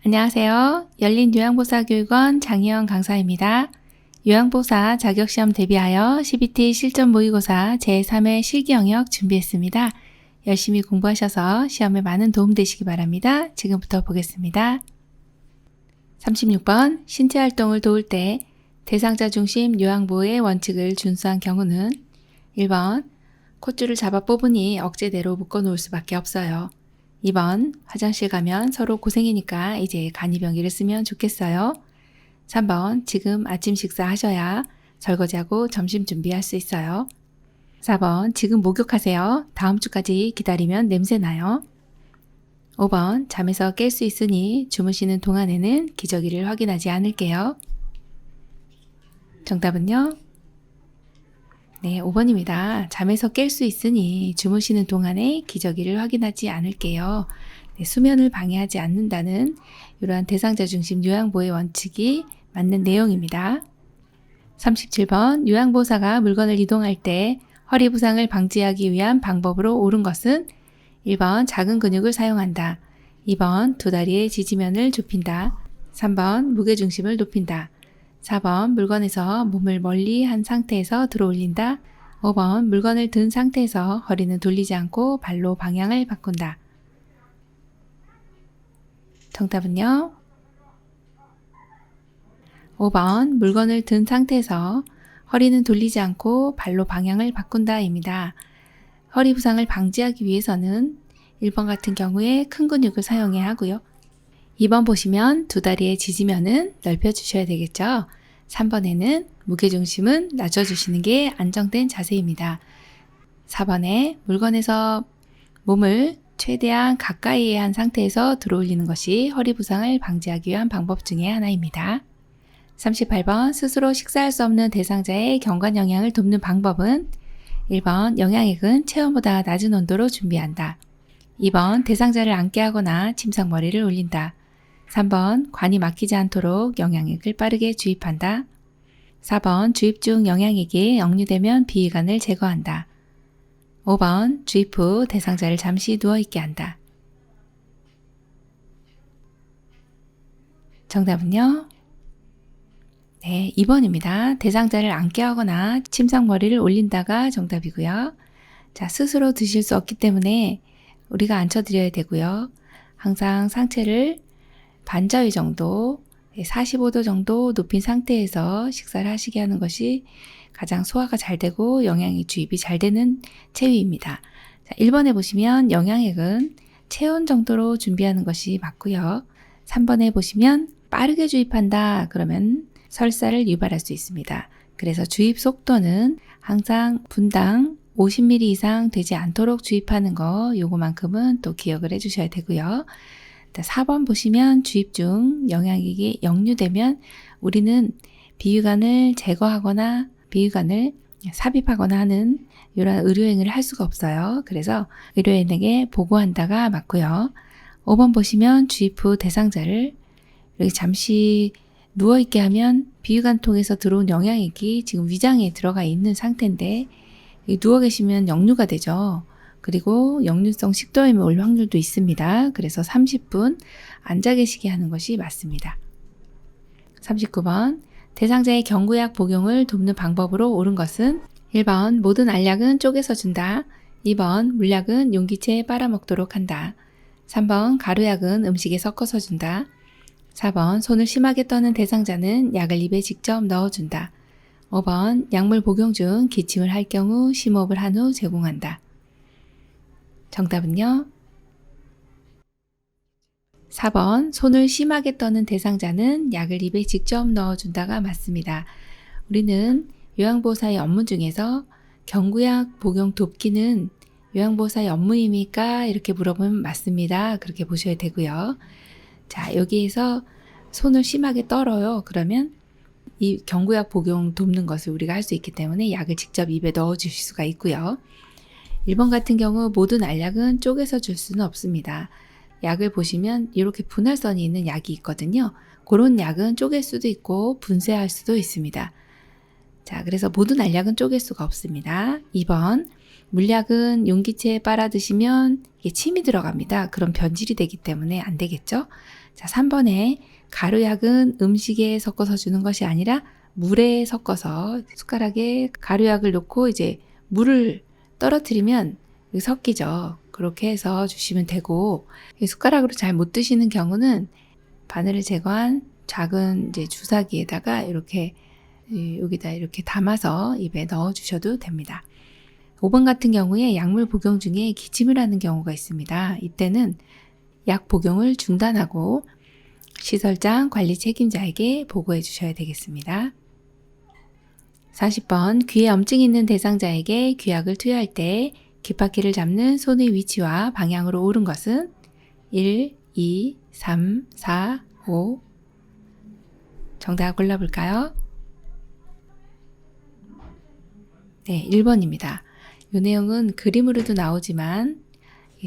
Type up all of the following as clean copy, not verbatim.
안녕하세요. 열린 요양보사교육원 장희영 강사입니다. 요양보사 자격시험 대비하여 CBT 실전 모의고사 제3회 실기영역 준비했습니다. 열심히 공부하셔서 시험에 많은 도움 되시기 바랍니다. 지금부터 보겠습니다. 36번 신체활동을 도울 때 대상자 중심 요양보호의 원칙을 준수한 경우는 1번 콧줄을 잡아 뽑으니 억제대로 묶어놓을 수밖에 없어요. 2번 화장실 가면 서로 고생이니까 이제 간이병기를 쓰면 좋겠어요. 3번 지금 아침 식사하셔야 설거지하고 점심 준비할 수 있어요. 4번 지금 목욕하세요. 다음 주까지 기다리면 냄새나요. 5번 잠에서 깰 수 있으니 주무시는 동안에는 기저귀를 확인하지 않을게요. 정답은요? 네, 5번입니다. 잠에서 깰 수 있으니 주무시는 동안에 기저귀를 확인하지 않을게요. 네, 수면을 방해하지 않는다는 이러한 대상자 중심 요양보호의 원칙이 맞는 내용입니다. 37번 요양보호사가 물건을 이동할 때 허리 부상을 방지하기 위한 방법으로 옳은 것은 1번 작은 근육을 사용한다. 2번 두 다리의 지지면을 좁힌다. 3번 무게중심을 높인다. 4번 물건에서 몸을 멀리 한 상태에서 들어 올린다. 5번 물건을 든 상태에서 허리는 돌리지 않고 발로 방향을 바꾼다. 정답은요? 5번 물건을 든 상태에서 허리는 돌리지 않고 발로 방향을 바꾼다입니다. 허리 부상을 방지하기 위해서는 1번 같은 경우에 큰 근육을 사용해야 하고요. 2번 보시면 두 다리의 지지면은 넓혀주셔야 되겠죠. 3번에는 무게중심은 낮춰주시는 게 안정된 자세입니다. 4번에 물건에서 몸을 최대한 가까이에 한 상태에서 들어올리는 것이 허리 부상을 방지하기 위한 방법 중에 하나입니다. 38번 스스로 식사할 수 없는 대상자의 경관 영양을 돕는 방법은 1번 영양액은 체온보다 낮은 온도로 준비한다. 2번 대상자를 앉게 하거나 침상머리를 올린다. 3번 관이 막히지 않도록 영양액을 빠르게 주입한다. 4번 주입 중 영양액이 역류되면 비위관을 제거한다. 5번 주입 후 대상자를 잠시 누워있게 한다. 정답은요? 네, 2번입니다. 대상자를 앉게 하거나 침상머리를 올린다가 정답이고요. 자, 스스로 드실 수 없기 때문에 우리가 앉혀드려야 되고요. 항상 상체를 반자위 정도, 45도 정도 높인 상태에서 식사를 하시게 하는 것이 가장 소화가 잘 되고 영양의 주입이 잘 되는 체위입니다. 자, 1번에 보시면 영양액은 체온 정도로 준비하는 것이 맞고요. 3번에 보시면 빠르게 주입한다 그러면 설사를 유발할 수 있습니다. 그래서 주입 속도는 항상 분당 50ml 이상 되지 않도록 주입하는 거 요거만큼은 또 기억을 해주셔야 되고요. 4번 보시면 주입 중 영양액이 역류되면 우리는 비위관을 제거하거나 비위관을 삽입하거나 하는 이런 의료행위를 할 수가 없어요. 그래서 의료인에게 보고한다가 맞고요. 5번 보시면 주입 후 대상자를 이렇게 잠시 누워있게 하면 비위관 통해서 들어온 영양액이 지금 위장에 들어가 있는 상태인데 누워 계시면 역류가 되죠. 그리고 역류성 식도염이 올 확률도 있습니다. 그래서 30분 앉아 계시게 하는 것이 맞습니다. 39번 대상자의 경구약 복용을 돕는 방법으로 옳은 것은 1번 모든 알약은 쪼개서 준다. 2번 물약은 용기채에 빨아먹도록 한다. 3번 가루약은 음식에 섞어서 준다. 4번 손을 심하게 떠는 대상자는 약을 입에 직접 넣어준다. 5번 약물 복용 중 기침을 할 경우 심호흡을 한 후 제공한다. 정답은요? 4번 손을 심하게 떠는 대상자는 약을 입에 직접 넣어준다가 맞습니다. 우리는 요양보호사의 업무 중에서 경구약 복용 돕기는 요양보호사의 업무입니까? 이렇게 물어보면 맞습니다. 그렇게 보셔야 되고요. 자, 여기에서 손을 심하게 떨어요. 그러면 이 경구약 복용 돕는 것을 우리가 할 수 있기 때문에 약을 직접 입에 넣어 주실 수가 있고요. 1번 같은 경우 모든 알약은 쪼개서 줄 수는 없습니다. 약을 보시면 이렇게 분할선이 있는 약이 있거든요. 그런 약은 쪼갤 수도 있고 분쇄할 수도 있습니다. 자, 그래서 모든 알약은 쪼갤 수가 없습니다. 2번 물약은 용기채에 빨아 드시면 이게 침이 들어갑니다. 그럼 변질이 되기 때문에 안 되겠죠. 자, 3번에 가루약은 음식에 섞어서 주는 것이 아니라 물에 섞어서 숟가락에 가루약을 넣고 이제 물을 떨어뜨리면 섞이죠. 그렇게 해서 주시면 되고, 숟가락으로 잘 못 드시는 경우는 바늘을 제거한 작은 이제 주사기에다가 이렇게 여기다 이렇게 담아서 입에 넣어 주셔도 됩니다. 5번 같은 경우에 약물 복용 중에 기침을 하는 경우가 있습니다. 이때는 약 복용을 중단하고 시설장 관리 책임자에게 보고해 주셔야 되겠습니다. 40번 귀에 염증이 있는 대상자에게 귀약을 투여할 때 귓바퀴를 잡는 손의 위치와 방향으로 옳은 것은 1, 2, 3, 4, 5. 정답 골라볼까요? 네, 1번입니다. 이 내용은 그림으로도 나오지만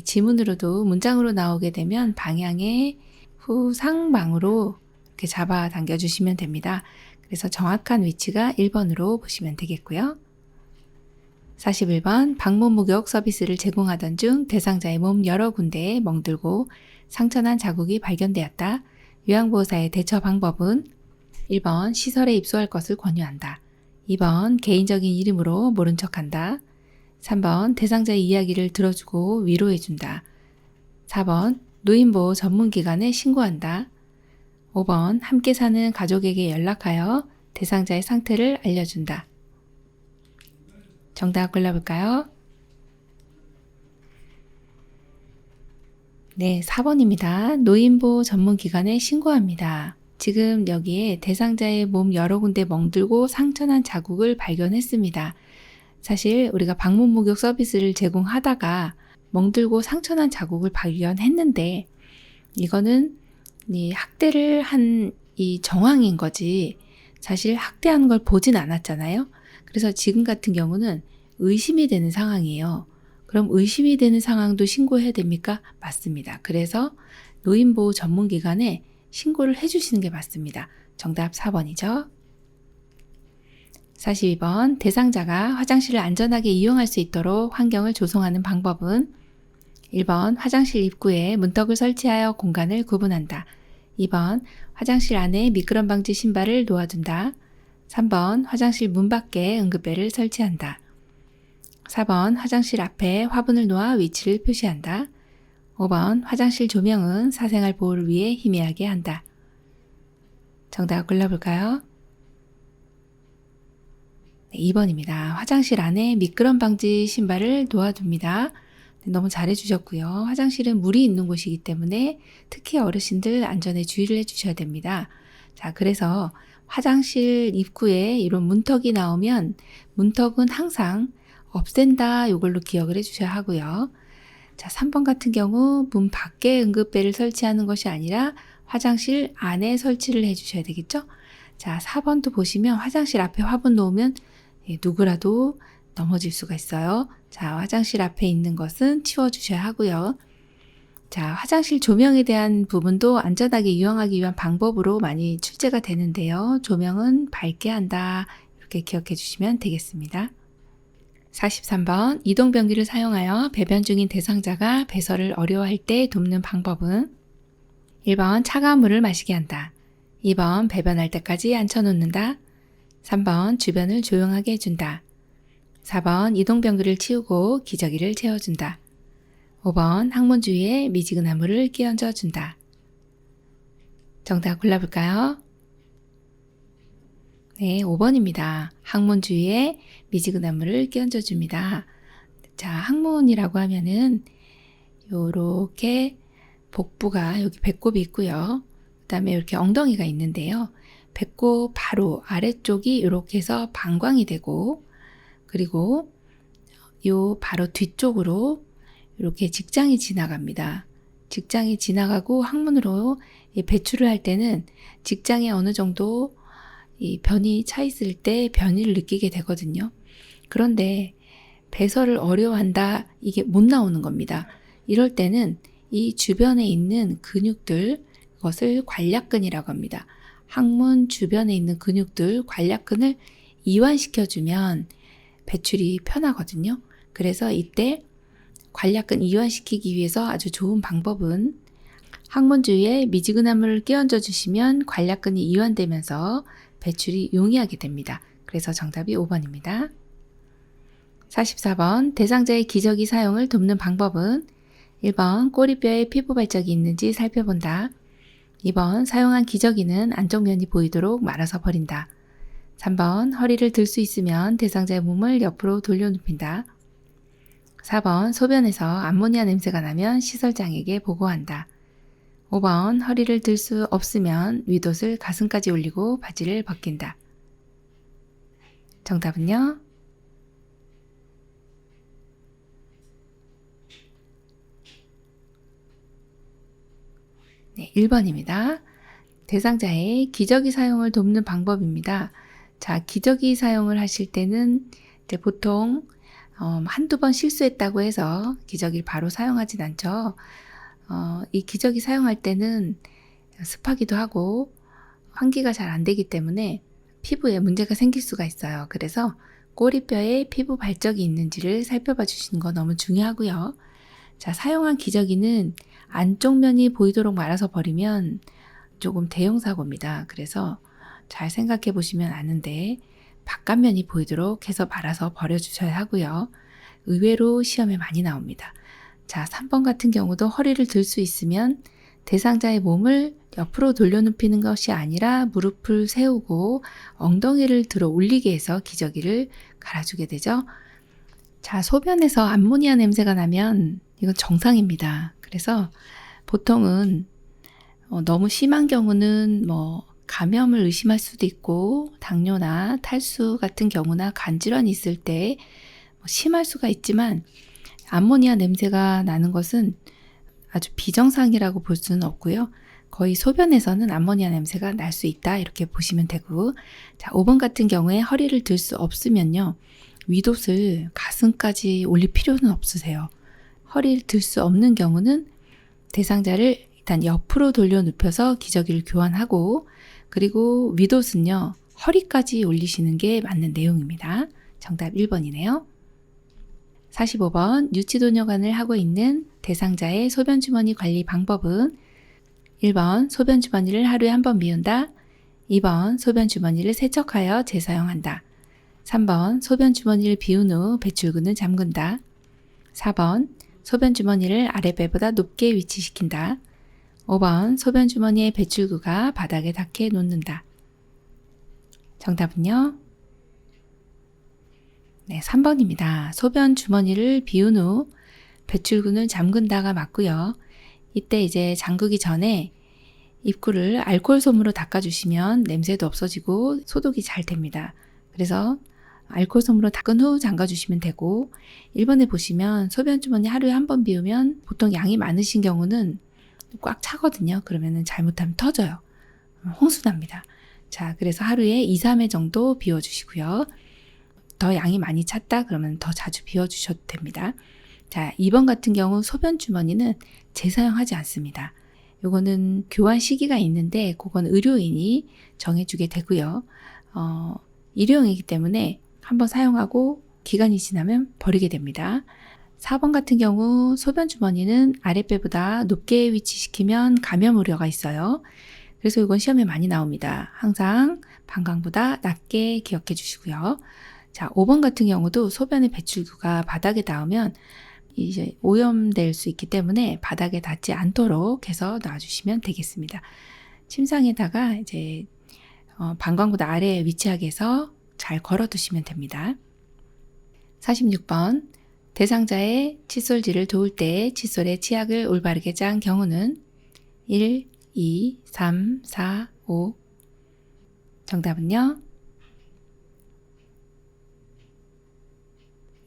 지문으로도 문장으로 나오게 되면 방향의 후상방으로 이렇게 잡아 당겨 주시면 됩니다. 그래서 정확한 위치가 1번으로 보시면 되겠고요. 41번 방문 목욕 서비스를 제공하던 중 대상자의 몸 여러 군데에 멍들고 상처난 자국이 발견되었다. 요양보호사의 대처 방법은 1번 시설에 입소할 것을 권유한다. 2번 개인적인 이름으로 모른 척한다. 3번 대상자의 이야기를 들어주고 위로해준다. 4번 노인보호 전문기관에 신고한다. 5번 함께 사는 가족에게 연락하여 대상자의 상태를 알려준다. 정답 골라볼까요? 네, 4번입니다. 노인보호 전문기관에 신고합니다. 지금 여기에 대상자의 몸 여러 군데 멍들고 상처난 자국을 발견했습니다. 사실 우리가 방문 목욕 서비스를 제공하다가 멍들고 상처난 자국을 발견했는데 이거는 이 학대를 한 이 정황인 거지 사실 학대하는 걸 보진 않았잖아요. 그래서 지금 같은 경우는 의심이 되는 상황이에요. 그럼 의심이 되는 상황도 신고해야 됩니까? 맞습니다. 그래서 노인보호 전문기관에 신고를 해주시는 게 맞습니다. 정답 4번이죠. 42번 대상자가 화장실을 안전하게 이용할 수 있도록 환경을 조성하는 방법은 1번 화장실 입구에 문턱을 설치하여 공간을 구분한다. 2번 화장실 안에 미끄럼 방지 신발을 놓아둔다. 3번 화장실 문 밖에 응급배를 설치한다. 4번 화장실 앞에 화분을 놓아 위치를 표시한다. 5번 화장실 조명은 사생활 보호를 위해 희미하게 한다. 정답 골라볼까요? 네, 2번입니다. 화장실 안에 미끄럼 방지 신발을 놓아둡니다. 네, 너무 잘해주셨고요. 화장실은 물이 있는 곳이기 때문에 특히 어르신들 안전에 주의를 해주셔야 됩니다. 자, 그래서 화장실 입구에 이런 문턱이 나오면 문턱은 항상 없앤다 이걸로 기억을 해주셔야 하고요. 자, 3번 같은 경우 문 밖에 응급배를 설치하는 것이 아니라 화장실 안에 설치를 해주셔야 되겠죠? 자, 4번도 보시면 화장실 앞에 화분 놓으면 누구라도 넘어질 수가 있어요. 자, 화장실 앞에 있는 것은 치워주셔야 하고요. 자, 화장실 조명에 대한 부분도 안전하게 이용하기 위한 방법으로 많이 출제가 되는데요. 조명은 밝게 한다. 이렇게 기억해 주시면 되겠습니다. 43번 이동변기를 사용하여 배변 중인 대상자가 배설을 어려워할 때 돕는 방법은 1번 차가운 물을 마시게 한다. 2번 배변할 때까지 앉혀놓는다. 3번 주변을 조용하게 해준다. 4번 이동변기를 치우고 기저귀를 채워준다. 5번 항문 주위에 미지근한 물을 끼얹어 준다. 정답 골라볼까요? 네, 5번입니다. 항문 주위에 미지근한 물을 끼얹어 줍니다. 자, 항문이라고 하면은 요렇게 복부가 여기 배꼽이 있고요. 그 다음에 이렇게 엉덩이가 있는데요. 배꼽 바로 아래쪽이 이렇게 해서 방광이 되고 그리고 요 바로 뒤쪽으로 이렇게 직장이 지나갑니다. 직장이 지나가고 항문으로 배출을 할 때는 직장에 어느 정도 이 변이 차 있을 때 변이를 느끼게 되거든요. 그런데 배설을 어려워한다 이게 못 나오는 겁니다. 이럴 때는 이 주변에 있는 근육들 그것을 관략근이라고 합니다. 항문 주변에 있는 근육들 관략근을 이완시켜주면 배출이 편하거든요. 그래서 이때 관략근 이완시키기 위해서 아주 좋은 방법은 항문 주위에 미지근한 물을 끼얹어 주시면 관략근이 이완되면서 배출이 용이하게 됩니다. 그래서 정답이 5번입니다. 44번 대상자의 기저귀 사용을 돕는 방법은 1번 꼬리뼈에 피부 발적이 있는지 살펴본다. 2번 사용한 기저귀는 안쪽 면이 보이도록 말아서 버린다. 3번 허리를 들 수 있으면 대상자의 몸을 옆으로 돌려눕힌다. 4번 소변에서 암모니아 냄새가 나면 시설장에게 보고한다. 5번 허리를 들 수 없으면 윗옷을 가슴까지 올리고 바지를 벗긴다. 정답은요? 네, 1번입니다. 대상자의 기저귀 사용을 돕는 방법입니다. 자, 기저귀 사용을 하실 때는 이제 보통 한두 번 실수했다고 해서 기저귀를 바로 사용하진 않죠. 이 기저귀 사용할 때는 습하기도 하고 환기가 잘 안 되기 때문에 피부에 문제가 생길 수가 있어요. 그래서 꼬리뼈에 피부 발적이 있는지를 살펴봐 주시는 거 너무 중요하고요. 자, 사용한 기저귀는 안쪽 면이 보이도록 말아서 버리면 조금 대형 사고입니다. 그래서 잘 생각해 보시면 아는데 바깥면이 보이도록 해서 말아서 버려주셔야 하고요. 의외로 시험에 많이 나옵니다. 자, 3번 같은 경우도 허리를 들 수 있으면 대상자의 몸을 옆으로 돌려눕히는 것이 아니라 무릎을 세우고 엉덩이를 들어 올리게 해서 기저귀를 갈아주게 되죠. 자, 소변에서 암모니아 냄새가 나면 이건 정상입니다. 그래서 보통은 너무 심한 경우는 감염을 의심할 수도 있고 당뇨나 탈수 같은 경우나 간질환이 있을 때 심할 수가 있지만 암모니아 냄새가 나는 것은 아주 비정상이라고 볼 수는 없고요. 거의 소변에서는 암모니아 냄새가 날 수 있다 이렇게 보시면 되고, 자, 5번 같은 경우에 허리를 들 수 없으면요. 윗옷을 가슴까지 올릴 필요는 없으세요. 허리를 들 수 없는 경우는 대상자를 일단 옆으로 돌려 눕혀서 기저귀를 교환하고, 그리고 윗옷은요. 허리까지 올리시는 게 맞는 내용입니다. 정답 1번이네요. 45번 유치도뇨관을 하고 있는 대상자의 소변주머니 관리 방법은 1번 소변주머니를 하루에 한 번 비운다. 2번 소변주머니를 세척하여 재사용한다. 3번 소변주머니를 비운 후 배출구는 잠근다. 4번 소변주머니를 아랫배보다 높게 위치시킨다. 5번 소변주머니의 배출구가 바닥에 닿게 놓는다. 정답은요? 네, 3번입니다. 소변 주머니를 비운 후 배출구는 잠근다가 맞고요. 이때 이제 잠그기 전에 입구를 알코올 솜으로 닦아주시면 냄새도 없어지고 소독이 잘 됩니다. 그래서 알코올 솜으로 닦은 후 잠가주시면 되고, 1번에 보시면 소변 주머니 하루에 한 번 비우면 보통 양이 많으신 경우는 꽉 차거든요. 그러면은 잘못하면 터져요. 홍수납니다. 자, 그래서 하루에 2, 3회 정도 비워주시고요. 더 양이 많이 찼다 그러면 더 자주 비워주셔도 됩니다. 자, 2번 같은 경우 소변 주머니는 재사용하지 않습니다. 요거는 교환 시기가 있는데 그건 의료인이 정해주게 되고요. 일회용이기 때문에 한번 사용하고 기간이 지나면 버리게 됩니다. 4번 같은 경우 소변 주머니는 아랫배보다 높게 위치시키면 감염 우려가 있어요. 그래서 이건 시험에 많이 나옵니다. 항상 방광보다 낮게 기억해 주시고요. 자, 5번 같은 경우도 소변의 배출구가 바닥에 닿으면 이제 오염될 수 있기 때문에 바닥에 닿지 않도록 해서 놔주시면 되겠습니다. 침상에다가 이제 방광보다 아래에 위치하게 해서 잘 걸어두시면 됩니다. 46번 대상자의 칫솔질을 도울 때 칫솔에 치약을 올바르게 짠 경우는 1, 2, 3, 4, 5. 정답은요?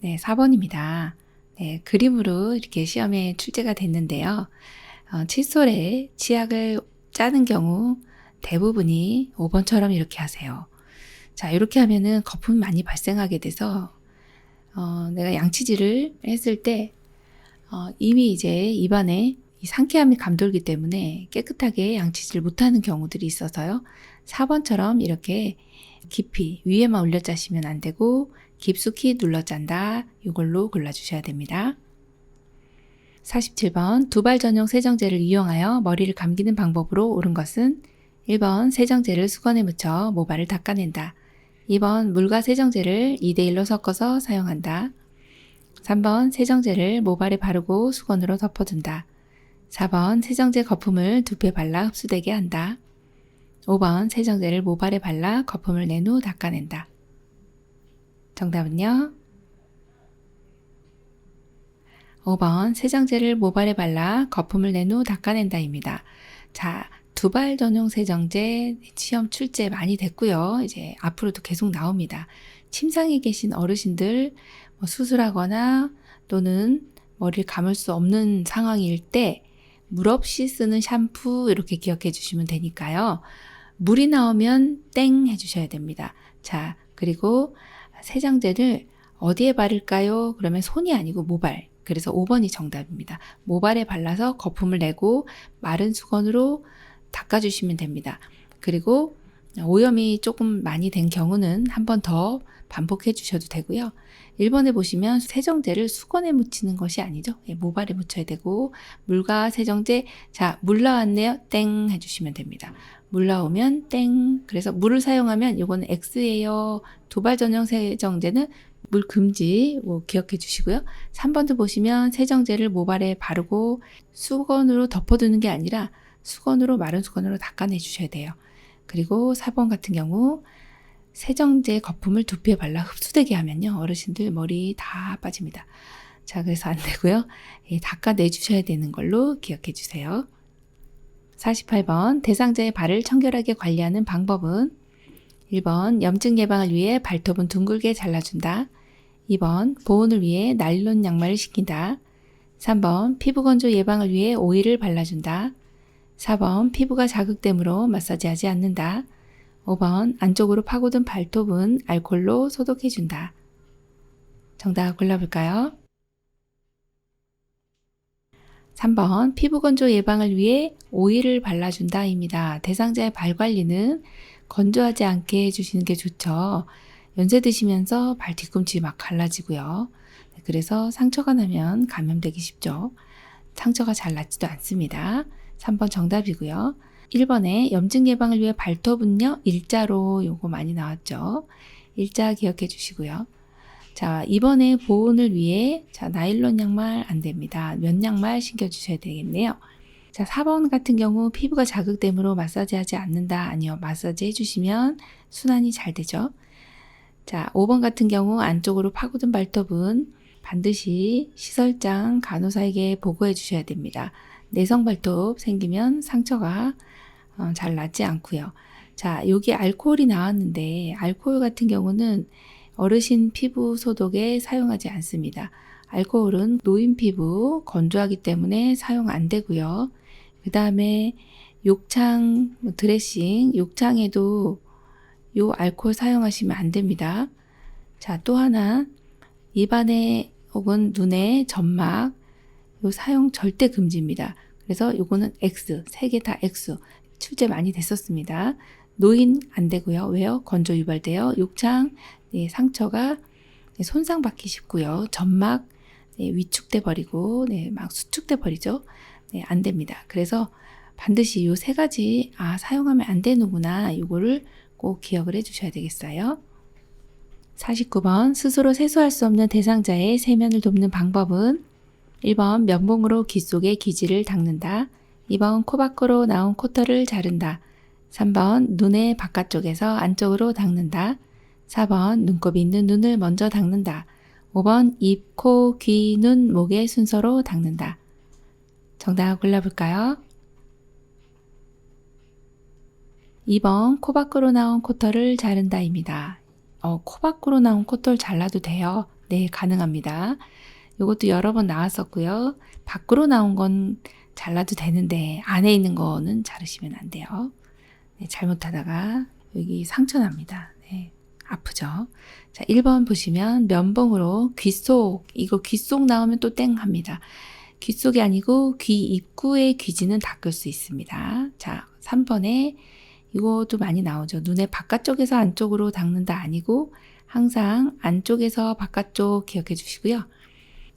네, 4번입니다. 네, 그림으로 이렇게 시험에 출제가 됐는데요. 칫솔에 치약을 짜는 경우 대부분이 5번처럼 이렇게 하세요. 자, 이렇게 하면은 거품이 많이 발생하게 돼서 내가 양치질을 했을 때 이미 이제 입안에 이 상쾌함이 감돌기 때문에 깨끗하게 양치질 못하는 경우들이 있어서요. 4번처럼 이렇게 깊이 위에만 올려 짜시면 안 되고 깊숙이 눌러 짠다. 이걸로 골라주셔야 됩니다. 47번 두발 전용 세정제를 이용하여 머리를 감기는 방법으로 옳은 것은 1번 세정제를 수건에 묻혀 모발을 닦아낸다. 2번 물과 세정제를 2대1로 섞어서 사용한다. 3번 세정제를 모발에 바르고 수건으로 덮어둔다. 4번 세정제 거품을 두피에 발라 흡수되게 한다. 5번 세정제를 모발에 발라 거품을 낸 후 닦아낸다. 정답은요? 5번 세정제를 모발에 발라 거품을 낸 후 닦아낸다입니다. 자, 두발 전용 세정제 시험 출제 많이 됐고요. 이제 앞으로도 계속 나옵니다. 침상에 계신 어르신들 수술하거나 또는 머리를 감을 수 없는 상황일 때 물 없이 쓰는 샴푸 이렇게 기억해 주시면 되니까요. 물이 나오면 땡 해주셔야 됩니다. 자, 그리고 세정제를 어디에 바를까요? 그러면 손이 아니고 모발. 그래서 5번이 정답입니다. 모발에 발라서 거품을 내고 마른 수건으로 닦아주시면 됩니다. 그리고 오염이 조금 많이 된 경우는 한 번 더 반복해 주셔도 되고요. 1번에 보시면 세정제를 수건에 묻히는 것이 아니죠. 모발에 묻혀야 되고 물과 세정제, 자, 물 나왔네요. 땡 해주시면 됩니다. 물 나오면 땡. 그래서 물을 사용하면 이거는 X예요. 두발 전용 세정제는 물 금지 기억해 주시고요. 3번도 보시면 세정제를 모발에 바르고 수건으로 덮어두는 게 아니라 수건으로 마른 수건으로 닦아내 주셔야 돼요. 그리고 4번 같은 경우 세정제 거품을 두피에 발라 흡수되게 하면요. 어르신들 머리 다 빠집니다. 자, 그래서 안 되고요. 닦아내 주셔야 되는 걸로 기억해 주세요. 48번 대상자의 발을 청결하게 관리하는 방법은 1번 염증 예방을 위해 발톱은 둥글게 잘라준다. 2번 보온을 위해 나일론 양말을 신긴다. 3번 피부 건조 예방을 위해 오일을 발라준다. 4번 피부가 자극되므로 마사지하지 않는다. 5번 안쪽으로 파고든 발톱은 알코올로 소독해준다. 정답 골라볼까요? 3번 피부 건조 예방을 위해 오일을 발라준다 입니다. 대상자의 발 관리는 건조하지 않게 해주시는 게 좋죠. 연세 드시면서 발 뒤꿈치 막 갈라지고요. 그래서 상처가 나면 감염되기 쉽죠. 상처가 잘 낫지도 않습니다. 3번 정답이고요. 1번에 염증 예방을 위해 발톱은요, 일자로 요거 많이 나왔죠. 일자 기억해 주시고요. 자, 2번에 보온을 위해 자, 나일론 양말 안 됩니다. 면 양말 신겨 주셔야 되겠네요. 자, 4번 같은 경우 피부가 자극되므로 마사지하지 않는다. 아니요. 마사지 해주시면 순환이 잘 되죠. 자, 5번 같은 경우 안쪽으로 파고든 발톱은 반드시 시설장 간호사에게 보고해 주셔야 됩니다. 내성 발톱 생기면 상처가 잘 낫지 않고요. 자, 여기 알코올이 나왔는데 알코올 같은 경우는 어르신 피부 소독에 사용하지 않습니다. 알코올은 노인 피부 건조하기 때문에 사용 안 되고요. 그 다음에 욕창 드레싱, 욕창에도 요 알코올 사용하시면 안 됩니다. 자, 또 하나 입안에 혹은 눈에 점막 요 사용 절대 금지입니다. 그래서 요거는 X, 세 개 다 X. 출제 많이 됐었습니다. 노인 안 되고요. 왜요? 건조 유발돼요. 욕창 상처가 손상받기 쉽고요. 점막 위축돼 버리고 막 수축돼 버리죠. 안 됩니다. 그래서 반드시 요 세 가지 사용하면 안 되는구나. 요거를 꼭 기억을 해 주셔야 되겠어요. 49번 스스로 세수할 수 없는 대상자의 세면을 돕는 방법은 1번 면봉으로 귀 속의 기지를 닦는다. 2번 코 밖으로 나온 코털을 자른다. 3번 눈의 바깥쪽에서 안쪽으로 닦는다. 4번 눈곱이 있는 눈을 먼저 닦는다. 5번 입, 코, 귀, 눈, 목의 순서로 닦는다. 정답 골라볼까요? 2번 코 밖으로 나온 코털을 자른다입니다. 코 밖으로 나온 코털 잘라도 돼요. 네, 가능합니다. 이것도 여러 번 나왔었고요. 밖으로 나온 건 잘라도 되는데 안에 있는 거는 자르시면 안 돼요. 네, 잘못하다가 여기 상처 납니다. 네, 아프죠? 자, 1번 보시면 면봉으로 귀 속, 이거 귀 속 나오면 또 땡 합니다. 귀 속이 아니고 귀 입구의 귀지는 닦을 수 있습니다. 자, 3번에 이것도 많이 나오죠. 눈의 바깥쪽에서 안쪽으로 닦는다 아니고 항상 안쪽에서 바깥쪽 기억해 주시고요.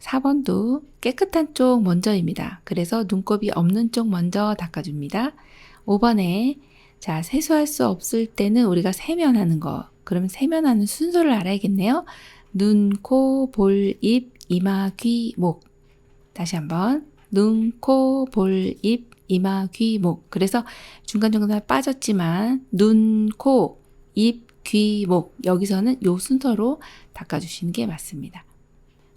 4번도 깨끗한 쪽 먼저입니다. 그래서 눈곱이 없는 쪽 먼저 닦아줍니다. 5번에 자, 세수할 수 없을 때는 우리가 세면하는 거. 그러면 세면하는 순서를 알아야겠네요. 눈, 코, 볼, 입, 이마, 귀, 목. 다시 한번. 눈, 코, 볼, 입, 이마, 귀, 목. 그래서 중간중간 빠졌지만 눈, 코, 입, 귀, 목. 여기서는 요 순서로 닦아주시는 게 맞습니다.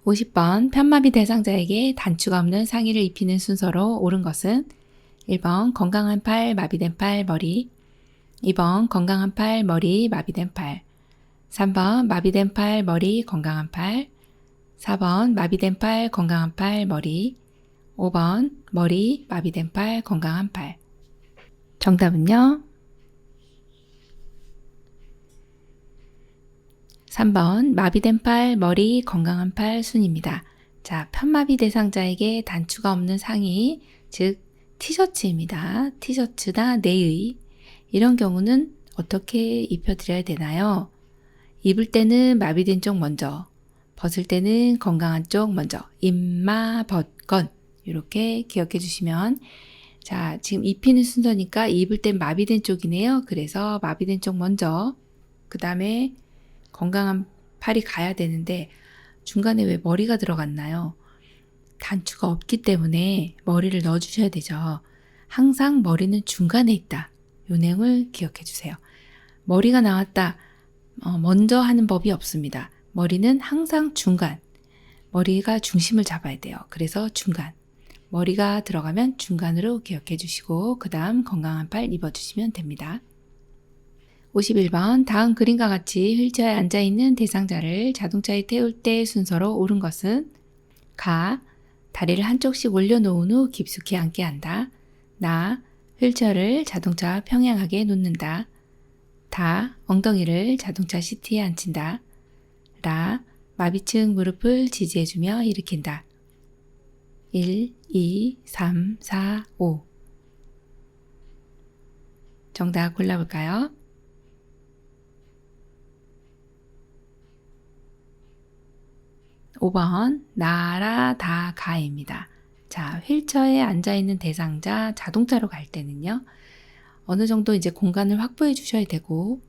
50번 편마비 대상자에게 단추가 없는 상의를 입히는 순서로 옳은 것은 1번 건강한 팔, 마비된 팔, 머리 2번 건강한 팔, 머리, 마비된 팔 3번 마비된 팔, 머리, 건강한 팔 4번 마비된 팔, 건강한 팔, 머리 5번 머리, 마비된 팔, 건강한 팔 정답은요? 3번 마비된 팔, 머리, 건강한 팔 순입니다. 자, 편마비 대상자에게 단추가 없는 상의, 즉 티셔츠입니다. 티셔츠나 내의 이런 경우는 어떻게 입혀드려야 되나요? 입을 때는 마비된 쪽 먼저, 벗을 때는 건강한 쪽 먼저, 입마, 벗건 이렇게 기억해 주시면 자, 지금 입히는 순서니까 입을 땐 마비된 쪽이네요. 그래서 마비된 쪽 먼저, 그 다음에 건강한 팔이 가야 되는데 중간에 왜 머리가 들어갔나요? 단추가 없기 때문에 머리를 넣어주셔야 되죠. 항상 머리는 중간에 있다. 요 내용을 기억해 주세요. 머리가 나왔다. 먼저 하는 법이 없습니다. 머리는 항상 중간. 머리가 중심을 잡아야 돼요. 그래서 중간. 머리가 들어가면 중간으로 기억해 주시고 그 다음 건강한 팔 입어주시면 됩니다. 51번 다음 그림과 같이 휠체어에 앉아있는 대상자를 자동차에 태울 때 순서로 옳은 것은 가. 다리를 한쪽씩 올려놓은 후 깊숙이 앉게 한다. 나. 휠체어를 자동차 평행하게 놓는다. 다. 엉덩이를 자동차 시트에 앉힌다. 라. 마비층 무릎을 지지해주며 일으킨다. 1, 2, 3, 4, 5 정답 골라볼까요? 5번 나라 다 가입니다. 자, 휠체어에 앉아있는 대상자 자동차로 갈 때는요. 어느 정도 이제 공간을 확보해 주셔야 되고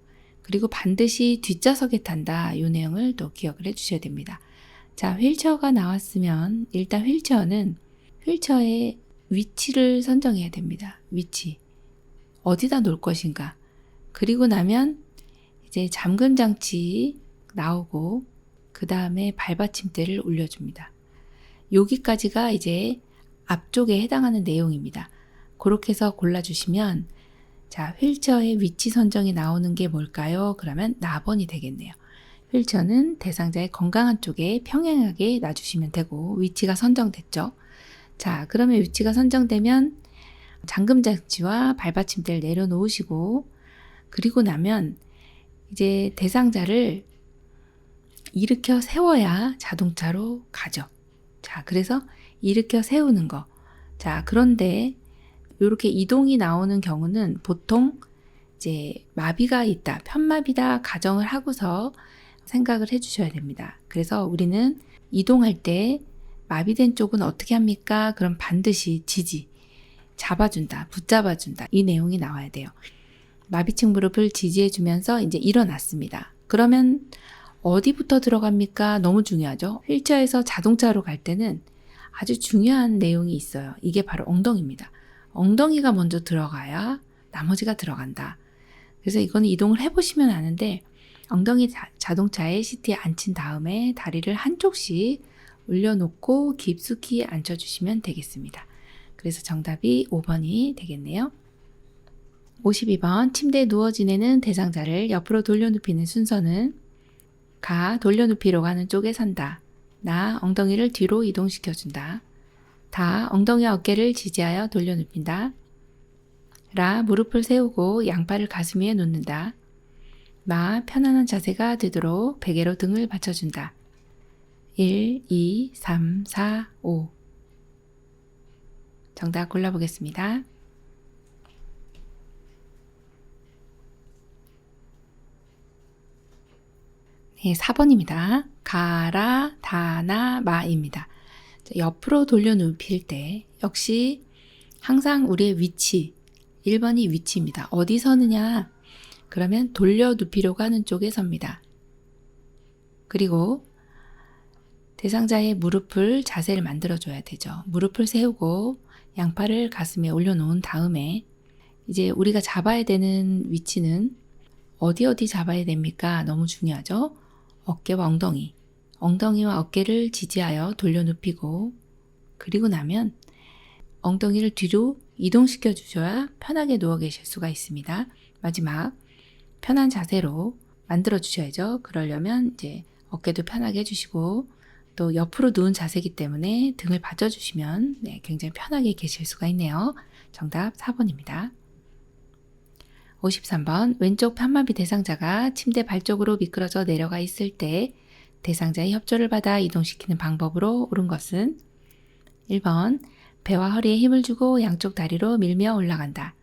그리고 반드시 뒷좌석에 탄다. 이 내용을 또 기억을 해 주셔야 됩니다. 자, 휠체어가 나왔으면 일단 휠체어는 휠체어의 위치를 선정해야 됩니다. 위치. 어디다 놓을 것인가. 그리고 나면 이제 잠금 장치 나오고 그 다음에 발받침대를 올려줍니다. 여기까지가 이제 앞쪽에 해당하는 내용입니다. 그렇게 해서 골라주시면 자, 휠체어의 위치 선정이 나오는 게 뭘까요? 그러면 나번이 되겠네요. 휠체어는 대상자의 건강한 쪽에 평행하게 놔주시면 되고 위치가 선정됐죠. 자, 그러면 위치가 선정되면 잠금 장치와 발받침대를 내려놓으시고 그리고 나면 이제 대상자를 일으켜 세워야 자동차로 가죠. 자, 그래서 일으켜 세우는 거. 자, 그런데 이렇게 이동이 나오는 경우는 보통 이제 마비가 있다, 편마비다 가정을 하고서 생각을 해주셔야 됩니다. 그래서 우리는 이동할 때 마비된 쪽은 어떻게 합니까? 그럼 반드시 잡아준다, 붙잡아준다. 이 내용이 나와야 돼요. 마비층 무릎을 지지해주면서 이제 일어났습니다. 그러면 어디부터 들어갑니까? 너무 중요하죠. 휠체어에서 자동차로 갈 때는 아주 중요한 내용이 있어요. 이게 바로 엉덩이입니다. 엉덩이가 먼저 들어가야 나머지가 들어간다. 그래서 이거는 이동을 해보시면 아는데 엉덩이 자동차에 시트에 앉힌 다음에 다리를 한쪽씩 올려놓고 깊숙이 앉혀주시면 되겠습니다. 그래서 정답이 5번이 되겠네요. 52번 침대에 누워 지내는 대상자를 옆으로 돌려눕히는 순서는 가. 돌려눕히러 가는 쪽에 선다. 나. 엉덩이를 뒤로 이동시켜준다. 다. 엉덩이와 어깨를 지지하여 돌려눕힌다. 라. 무릎을 세우고 양팔을 가슴 위에 놓는다. 마. 편안한 자세가 되도록 베개로 등을 받쳐준다. 1, 2, 3, 4, 5 정답 골라보겠습니다. 네, 4번입니다. 가라, 다나, 마입니다. 옆으로 돌려 눕힐 때 역시 항상 우리의 위치, 1번이 위치입니다. 어디 서느냐? 그러면 돌려 눕히려고 하는 쪽에 섭니다. 그리고 대상자의 무릎을 자세를 만들어줘야 되죠. 무릎을 세우고 양팔을 가슴에 올려놓은 다음에 이제 우리가 잡아야 되는 위치는 어디 잡아야 됩니까? 너무 중요하죠. 어깨와 엉덩이, 엉덩이와 어깨를 지지하여 돌려 눕히고 그리고 나면 엉덩이를 뒤로 이동시켜 주셔야 편하게 누워 계실 수가 있습니다. 마지막 편한 자세로 만들어 주셔야죠. 그러려면 이제 어깨도 편하게 해주시고 또 옆으로 누운 자세이기 때문에 등을 받쳐주시면 굉장히 편하게 계실 수가 있네요. 정답 4번입니다. 53번 왼쪽 편마비 대상자가 침대 발 쪽으로 미끄러져 내려가 있을 때 대상자의 협조를 받아 이동시키는 방법으로 옳은 것은 1번 배와 허리에 힘을 주고 양쪽 다리로 밀며 올라간다.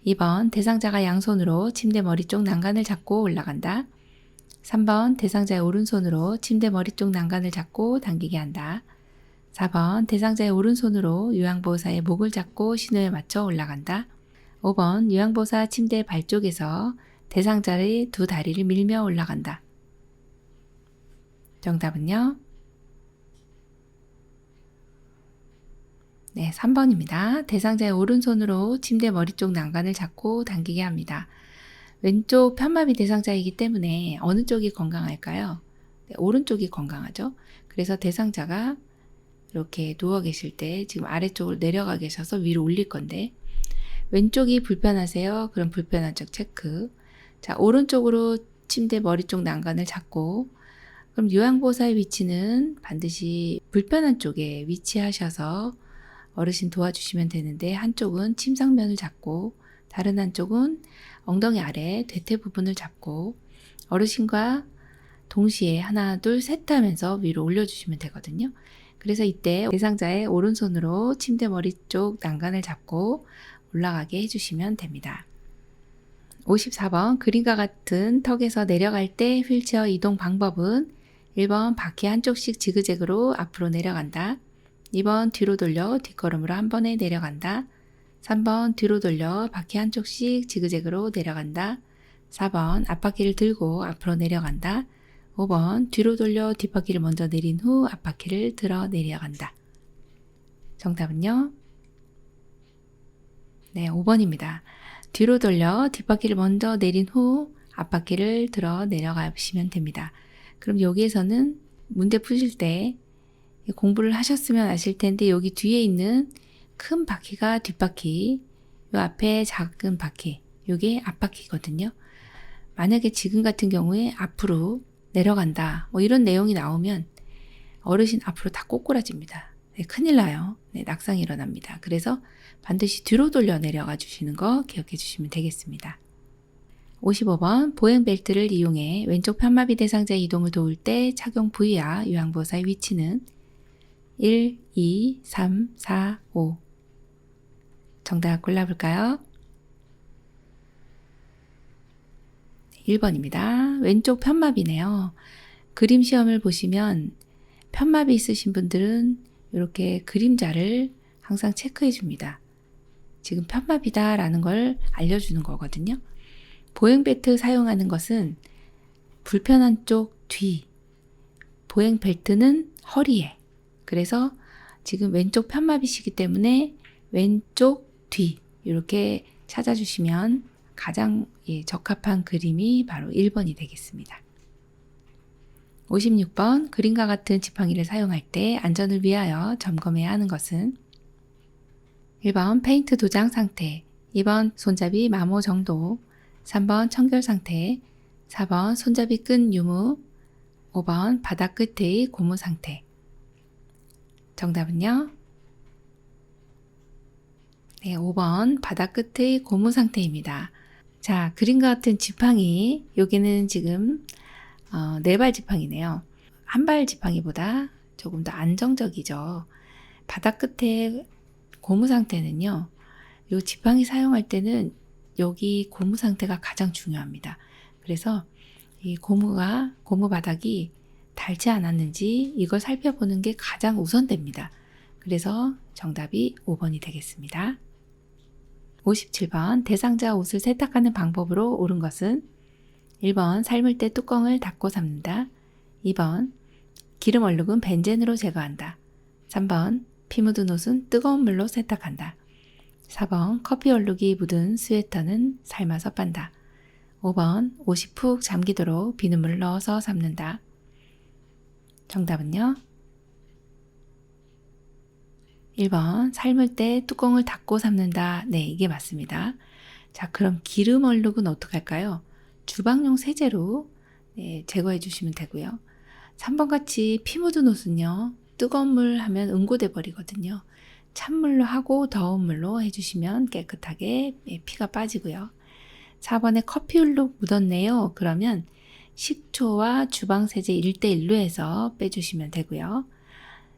2번 대상자가 양손으로 침대 머리 쪽 난간을 잡고 올라간다. 3번 대상자의 오른손으로 침대 머리 쪽 난간을 잡고 당기게 한다. 4번 대상자의 오른손으로 요양보호사의 목을 잡고 신호에 맞춰 올라간다. 5번 요양보호사 침대 발 쪽에서 대상자의 두 다리를 밀며 올라간다. 정답은요? 네, 3번입니다. 대상자의 오른손으로 침대 머리 쪽 난간을 잡고 당기게 합니다. 왼쪽 편마비 대상자이기 때문에 어느 쪽이 건강할까요? 네, 오른쪽이 건강하죠. 그래서 대상자가 이렇게 누워 계실 때 지금 아래쪽으로 내려가 계셔서 위로 올릴 건데 왼쪽이 불편하세요? 그럼 불편한 쪽 체크. 자, 오른쪽으로 침대 머리 쪽 난간을 잡고 그럼 요양보호사의 위치는 반드시 불편한 쪽에 위치하셔서 어르신 도와주시면 되는데 한쪽은 침상면을 잡고 다른 한쪽은 엉덩이 아래 대퇴 부분을 잡고 어르신과 동시에 하나 둘 셋 하면서 위로 올려주시면 되거든요. 그래서 이때 대상자의 오른손으로 침대 머리 쪽 난간을 잡고 올라가게 해주시면 됩니다. 54번 그림과 같은 턱에서 내려갈 때 휠체어 이동 방법은 1번 바퀴 한쪽씩 지그재그로 앞으로 내려간다. 2번 뒤로 돌려 뒷걸음으로 한 번에 내려간다. 3번 뒤로 돌려 바퀴 한쪽씩 지그재그로 내려간다. 4번 앞바퀴를 들고 앞으로 내려간다. 5번 뒤로 돌려 뒷바퀴를 먼저 내린 후 앞바퀴를 들어 내려간다. 정답은요? 네, 5번입니다. 뒤로 돌려 뒷바퀴를 먼저 내린 후 앞바퀴를 들어 내려가시면 됩니다. 그럼 여기에서는 문제 푸실 때 공부를 하셨으면 아실 텐데 여기 뒤에 있는 큰 바퀴가 뒷바퀴, 요 앞에 작은 바퀴, 요게 앞바퀴거든요. 만약에 지금 같은 경우에 앞으로 내려간다, 뭐 이런 내용이 나오면 어르신 앞으로 다 꼬꾸라집니다. 네, 큰일 나요. 네, 낙상이 일어납니다. 그래서 반드시 뒤로 돌려 내려가 주시는 거 기억해 주시면 되겠습니다. 55번 보행벨트를 이용해 왼쪽 편마비 대상자의 이동을 도울 때 착용 부위와 요양보호사의 위치는 1, 2, 3, 4, 5. 정답 골라볼까요? 1번입니다. 왼쪽 편마비네요. 그림 시험을 보시면 편마비 있으신 분들은 이렇게 그림자를 항상 체크해 줍니다. 지금 편마비다 라는 걸 알려주는 거거든요. 보행벨트 사용하는 것은 불편한 쪽 뒤, 보행벨트는 허리에. 그래서 지금 왼쪽 편마비시기 때문에 왼쪽 뒤 이렇게 찾아주시면 가장 적합한 그림이 바로 1번이 되겠습니다. 56번 그림과 같은 지팡이를 사용할 때 안전을 위하여 점검해야 하는 것은 1번 페인트 도장 상태, 2번 손잡이 마모 정도, 3번 청결 상태, 4번 손잡이 끈 유무, 5번 바닥 끝의 고무 상태. 정답은요? 네, 5번 바닥 끝의 고무 상태입니다. 자, 그림과 같은 지팡이, 여기는 지금 4발 지팡이네요. 한 발 지팡이보다 조금 더 안정적이죠. 바닥 끝에 고무 상태는요. 이 지팡이 사용할 때는 여기 고무 상태가 가장 중요합니다. 그래서 이 고무 바닥이 닳지 않았는지 이걸 살펴보는 게 가장 우선됩니다. 그래서 정답이 5번이 되겠습니다. 57번 대상자 옷을 세탁하는 방법으로 옳은 것은 1번 삶을 때 뚜껑을 닫고 삶는다. 2번 기름 얼룩은 벤젠으로 제거한다. 3번 피 묻은 옷은 뜨거운 물로 세탁한다. 4번 커피 얼룩이 묻은 스웨터는 삶아서 빤다. 5번 옷이 푹 잠기도록 비눗물을 넣어서 삶는다. 정답은요? 1번 삶을 때 뚜껑을 닫고 삶는다. 네, 이게 맞습니다. 자, 그럼 기름 얼룩은 어떻게 할까요? 주방용 세제로 제거해 주시면 되고요. 3번 같이 피 묻은 옷은요. 뜨거운 물 하면 응고돼 버리거든요. 찬물로 하고 더운 물로 해주시면 깨끗하게 피가 빠지고요. 4번에 커피 얼룩 묻었네요. 그러면 식초와 주방세제 1대1로 해서 빼주시면 되고요.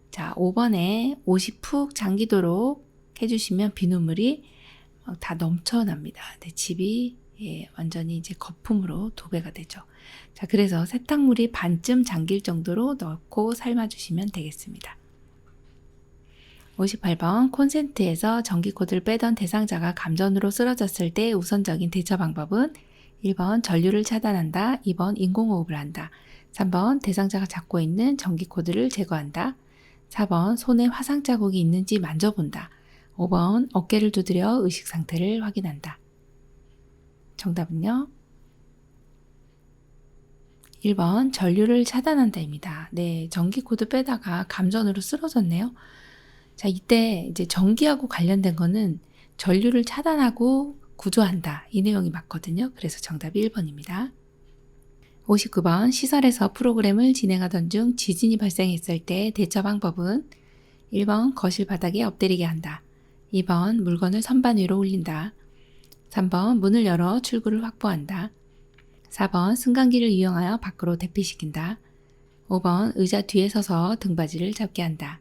자, 5번에 옷이 푹 잠기도록 해주시면 비눗물이 다 넘쳐납니다. 집이 완전히 이제 거품으로 도배가 되죠. 자, 그래서 세탁물이 반쯤 잠길 정도로 넣고 삶아주시면 되겠습니다. 58번 콘센트에서 전기코드를 빼던 대상자가 감전으로 쓰러졌을 때 우선적인 대처 방법은 1번 전류를 차단한다. 2번 인공호흡을 한다. 3번 대상자가 잡고 있는 전기코드를 제거한다. 4번 손에 화상 자국이 있는지 만져본다. 5번 어깨를 두드려 의식 상태를 확인한다. 정답은요? 1번 전류를 차단한다입니다. 네, 전기코드 빼다가 감전으로 쓰러졌네요. 자, 이때 이제 전기하고 관련된 거는 전류를 차단하고 구조한다. 이 내용이 맞거든요. 그래서 정답이 1번입니다. 59번 시설에서 프로그램을 진행하던 중 지진이 발생했을 때 대처 방법은 1번 거실 바닥에 엎드리게 한다. 2번 물건을 선반 위로 올린다. 3번 문을 열어 출구를 확보한다. 4번 승강기를 이용하여 밖으로 대피시킨다. 5번 의자 뒤에 서서 등받이를 잡게 한다.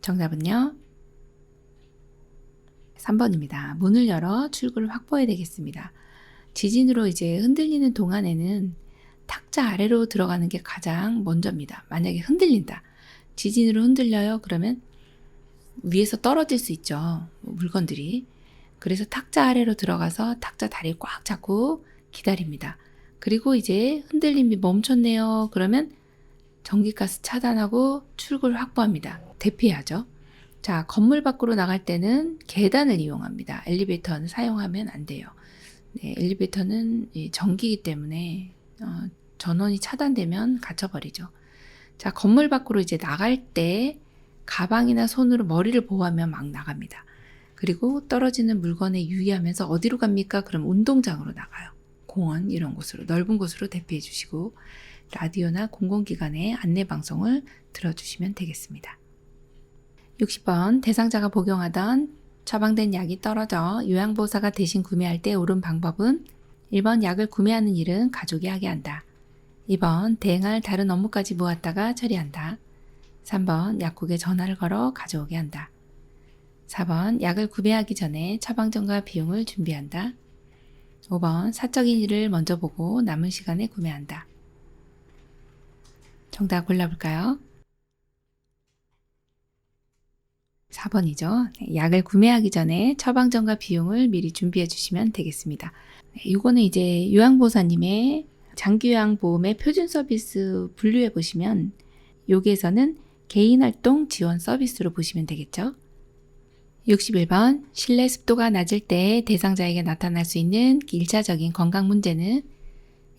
정답은요? 3번입니다. 문을 열어 출구를 확보해야 되겠습니다. 지진으로 이제 흔들리는 동안에는 탁자 아래로 들어가는 게 가장 먼저입니다. 만약에 흔들린다. 지진으로 흔들려요. 그러면 위에서 떨어질 수 있죠. 물건들이. 그래서 탁자 아래로 들어가서 탁자 다리 꽉 잡고 기다립니다. 그리고 이제 흔들림이 멈췄네요. 그러면 전기가스 차단하고 출구를 확보합니다. 대피하죠. 자, 건물 밖으로 나갈 때는 계단을 이용합니다. 엘리베이터는 사용하면 안 돼요. 네, 엘리베이터는 전기이기 때문에 전원이 차단되면 갇혀버리죠. 자, 건물 밖으로 이제 나갈 때 가방이나 손으로 머리를 보호하면 막 나갑니다. 그리고 떨어지는 물건에 유의하면서 어디로 갑니까? 그럼 운동장으로 나가요. 공원 이런 곳으로 넓은 곳으로 대피해 주시고 라디오나 공공기관의 안내방송을 들어주시면 되겠습니다. 60번 대상자가 복용하던 처방된 약이 떨어져 요양보호사가 대신 구매할 때 옳은 방법은 1번 약을 구매하는 일은 가족이 하게 한다. 2번 대행할 다른 업무까지 모았다가 처리한다. 3번 약국에 전화를 걸어 가져오게 한다. 4번 약을 구매하기 전에 처방전과 비용을 준비한다. 5번 사적인 일을 먼저 보고 남은 시간에 구매한다. 정답 골라볼까요? 4번이죠. 약을 구매하기 전에 처방전과 비용을 미리 준비해 주시면 되겠습니다. 이거는 이제 요양보호사님의 장기요양보험의 표준 서비스 분류해 보시면 여기에서는 개인활동 지원 서비스로 보시면 되겠죠. 61번 실내 습도가 낮을 때 대상자에게 나타날 수 있는 1차적인 건강 문제는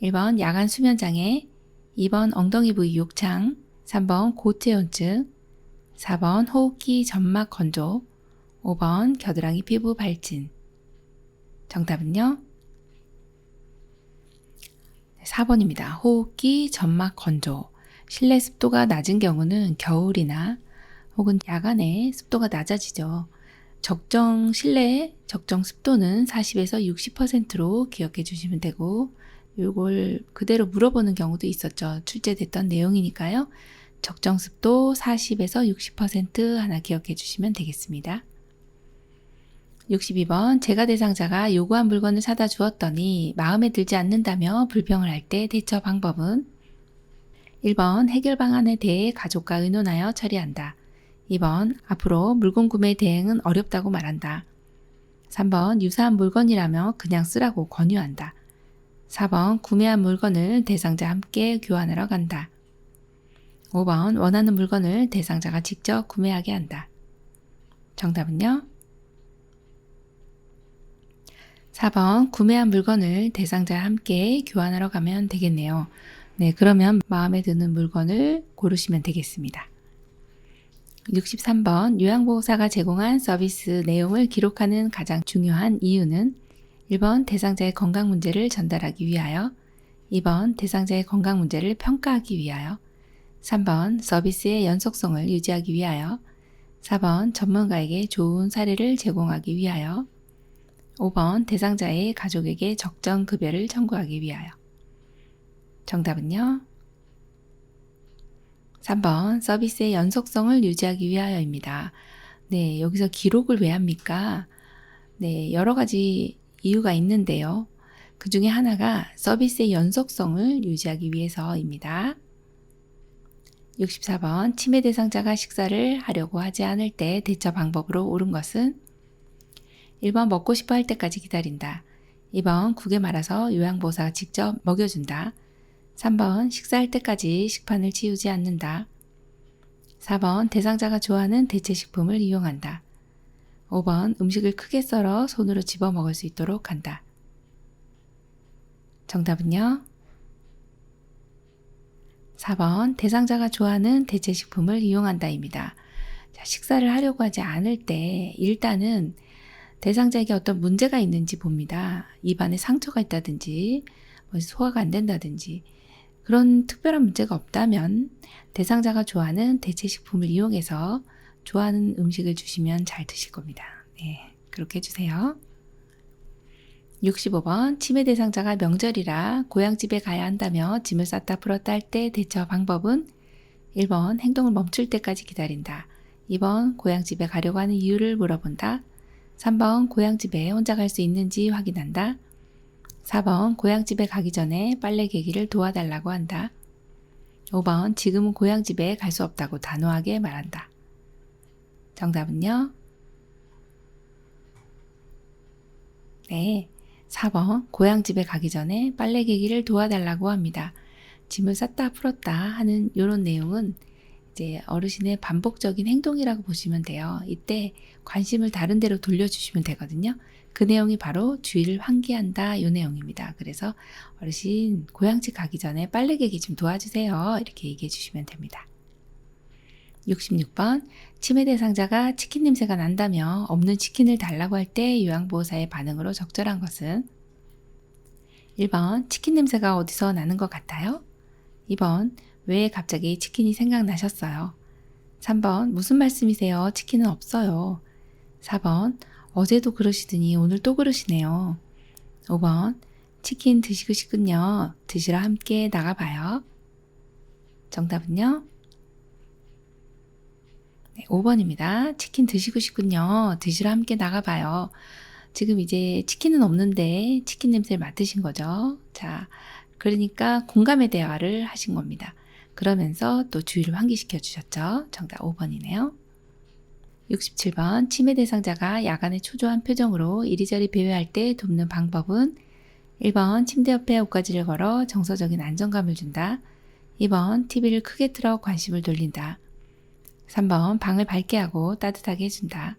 1번 야간 수면장애, 2번 엉덩이 부위 욕창, 3번 고체온증, 4번 호흡기 점막 건조, 5번 겨드랑이 피부 발진. 정답은요? 4번입니다. 호흡기 점막 건조. 실내 습도가 낮은 경우는 겨울이나 혹은 야간에 습도가 낮아지죠. 적정 실내 적정 습도는 40에서 60%로 기억해 주시면 되고 이걸 그대로 물어보는 경우도 있었죠. 출제됐던 내용이니까요. 적정 습도 40에서 60% 하나 기억해 주시면 되겠습니다. 62번 제가 대상자가 요구한 물건을 사다 주었더니 마음에 들지 않는다며 불평을 할 때 대처 방법은 1번 해결 방안에 대해 가족과 의논하여 처리한다. 2번 앞으로 물건 구매 대행은 어렵다고 말한다. 3번 유사한 물건이라며 그냥 쓰라고 권유한다. 4번 구매한 물건을 대상자와 함께 교환하러 간다. 5번 원하는 물건을 대상자가 직접 구매하게 한다. 정답은요? 4번 구매한 물건을 대상자와 함께 교환하러 가면 되겠네요. 네, 그러면 마음에 드는 물건을 고르시면 되겠습니다. 63번 요양보호사가 제공한 서비스 내용을 기록하는 가장 중요한 이유는 1번 대상자의 건강 문제를 전달하기 위하여, 2번 대상자의 건강 문제를 평가하기 위하여, 3번 서비스의 연속성을 유지하기 위하여, 4번 전문가에게 좋은 사례를 제공하기 위하여, 5번 대상자의 가족에게 적정 급여를 청구하기 위하여. 정답은요? 3번 서비스의 연속성을 유지하기 위하여입니다. 네, 여기서 기록을 왜 합니까? 네, 여러 가지 이유가 있는데요. 그 중에 하나가 서비스의 연속성을 유지하기 위해서입니다. 64번 치매 대상자가 식사를 하려고 하지 않을 때 대처 방법으로 옳은 것은 1번 먹고 싶어 할 때까지 기다린다. 2번 국에 말아서 요양보호사가 직접 먹여준다. 3번 식사할 때까지 식판을 치우지 않는다. 4번 대상자가 좋아하는 대체식품을 이용한다. 5번 음식을 크게 썰어 손으로 집어 먹을 수 있도록 한다. 정답은요? 4번 대상자가 좋아하는 대체식품을 이용한다입니다. 자, 식사를 하려고 하지 않을 때 일단은 대상자에게 어떤 문제가 있는지 봅니다. 입안에 상처가 있다든지 소화가 안 된다든지 그런 특별한 문제가 없다면 대상자가 좋아하는 대체식품을 이용해서 좋아하는 음식을 주시면 잘 드실 겁니다. 네, 그렇게 해주세요. 65번 치매 대상자가 명절이라 고향집에 가야 한다며 짐을 쌌다 풀었다 할 때 대처 방법은 1번 행동을 멈출 때까지 기다린다. 2번 고향집에 가려고 하는 이유를 물어본다. 3번 고향집에 혼자 갈 수 있는지 확인한다. 4번 고향집에 가기 전에 빨래 개기를 도와달라고 한다. 5번 지금은 고향집에 갈 수 없다고 단호하게 말한다. 정답은요? 네, 4번 고향집에 가기 전에 빨래 개기를 도와달라고 합니다. 짐을 쌌다 풀었다 하는 이런 내용은 이제 어르신의 반복적인 행동이라고 보시면 돼요. 이때 관심을 다른 데로 돌려주시면 되거든요. 그 내용이 바로 주의를 환기한다 이 내용입니다. 그래서 어르신 고향집 가기 전에 빨래 개기 좀 도와주세요. 이렇게 얘기해 주시면 됩니다. 66번 치매 대상자가 치킨 냄새가 난다며 없는 치킨을 달라고 할 때 요양보호사의 반응으로 적절한 것은 1번 치킨 냄새가 어디서 나는 것 같아요? 2번 왜 갑자기 치킨이 생각나셨어요? 3번 무슨 말씀이세요? 치킨은 없어요. 4번 어제도 그러시더니 오늘 또 그러시네요. 5번 치킨 드시고 싶군요. 드시러 함께 나가봐요. 정답은요? 네, 5번입니다. 치킨 드시고 싶군요. 드시러 함께 나가봐요. 지금 이제 치킨은 없는데 치킨 냄새를 맡으신 거죠. 자, 그러니까 공감의 대화를 하신 겁니다. 그러면서 또 주의를 환기시켜 주셨죠. 정답 5번이네요. 67번 치매 대상자가 야간에 초조한 표정으로 이리저리 배회할 때 돕는 방법은 1번 침대 옆에 옷가지를 걸어 정서적인 안정감을 준다. 2번 TV를 크게 틀어 관심을 돌린다. 3번 방을 밝게 하고 따뜻하게 해준다.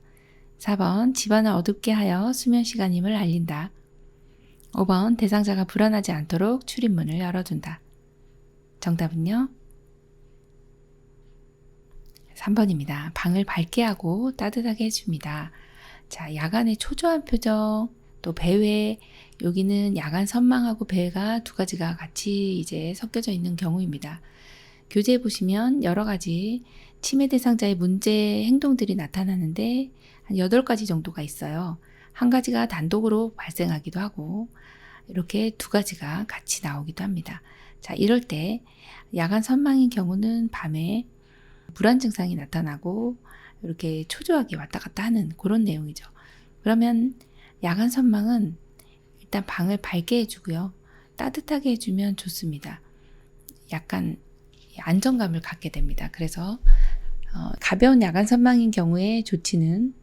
4번 집안을 어둡게 하여 수면 시간임을 알린다. 5번 대상자가 불안하지 않도록 출입문을 열어둔다. 정답은요? 3번입니다. 방을 밝게 하고 따뜻하게 해줍니다. 자, 야간에 초조한 표정, 또 배회, 여기는 야간 선망하고 배회가 두 가지가 같이 이제 섞여져 있는 경우입니다. 교재에 보시면 여러 가지 치매 대상자의 문제 행동들이 나타나는데 한 8가지 정도가 있어요. 한 가지가 단독으로 발생하기도 하고 이렇게 두 가지가 같이 나오기도 합니다. 자, 이럴 때 야간 선망인 경우는 밤에 불안 증상이 나타나고 이렇게 초조하게 왔다 갔다 하는 그런 내용이죠. 그러면 야간 선망은 일단 방을 밝게 해주고요. 따뜻하게 해주면 좋습니다. 약간 안정감을 갖게 됩니다. 그래서 가벼운 야간 선망인 경우에 조치는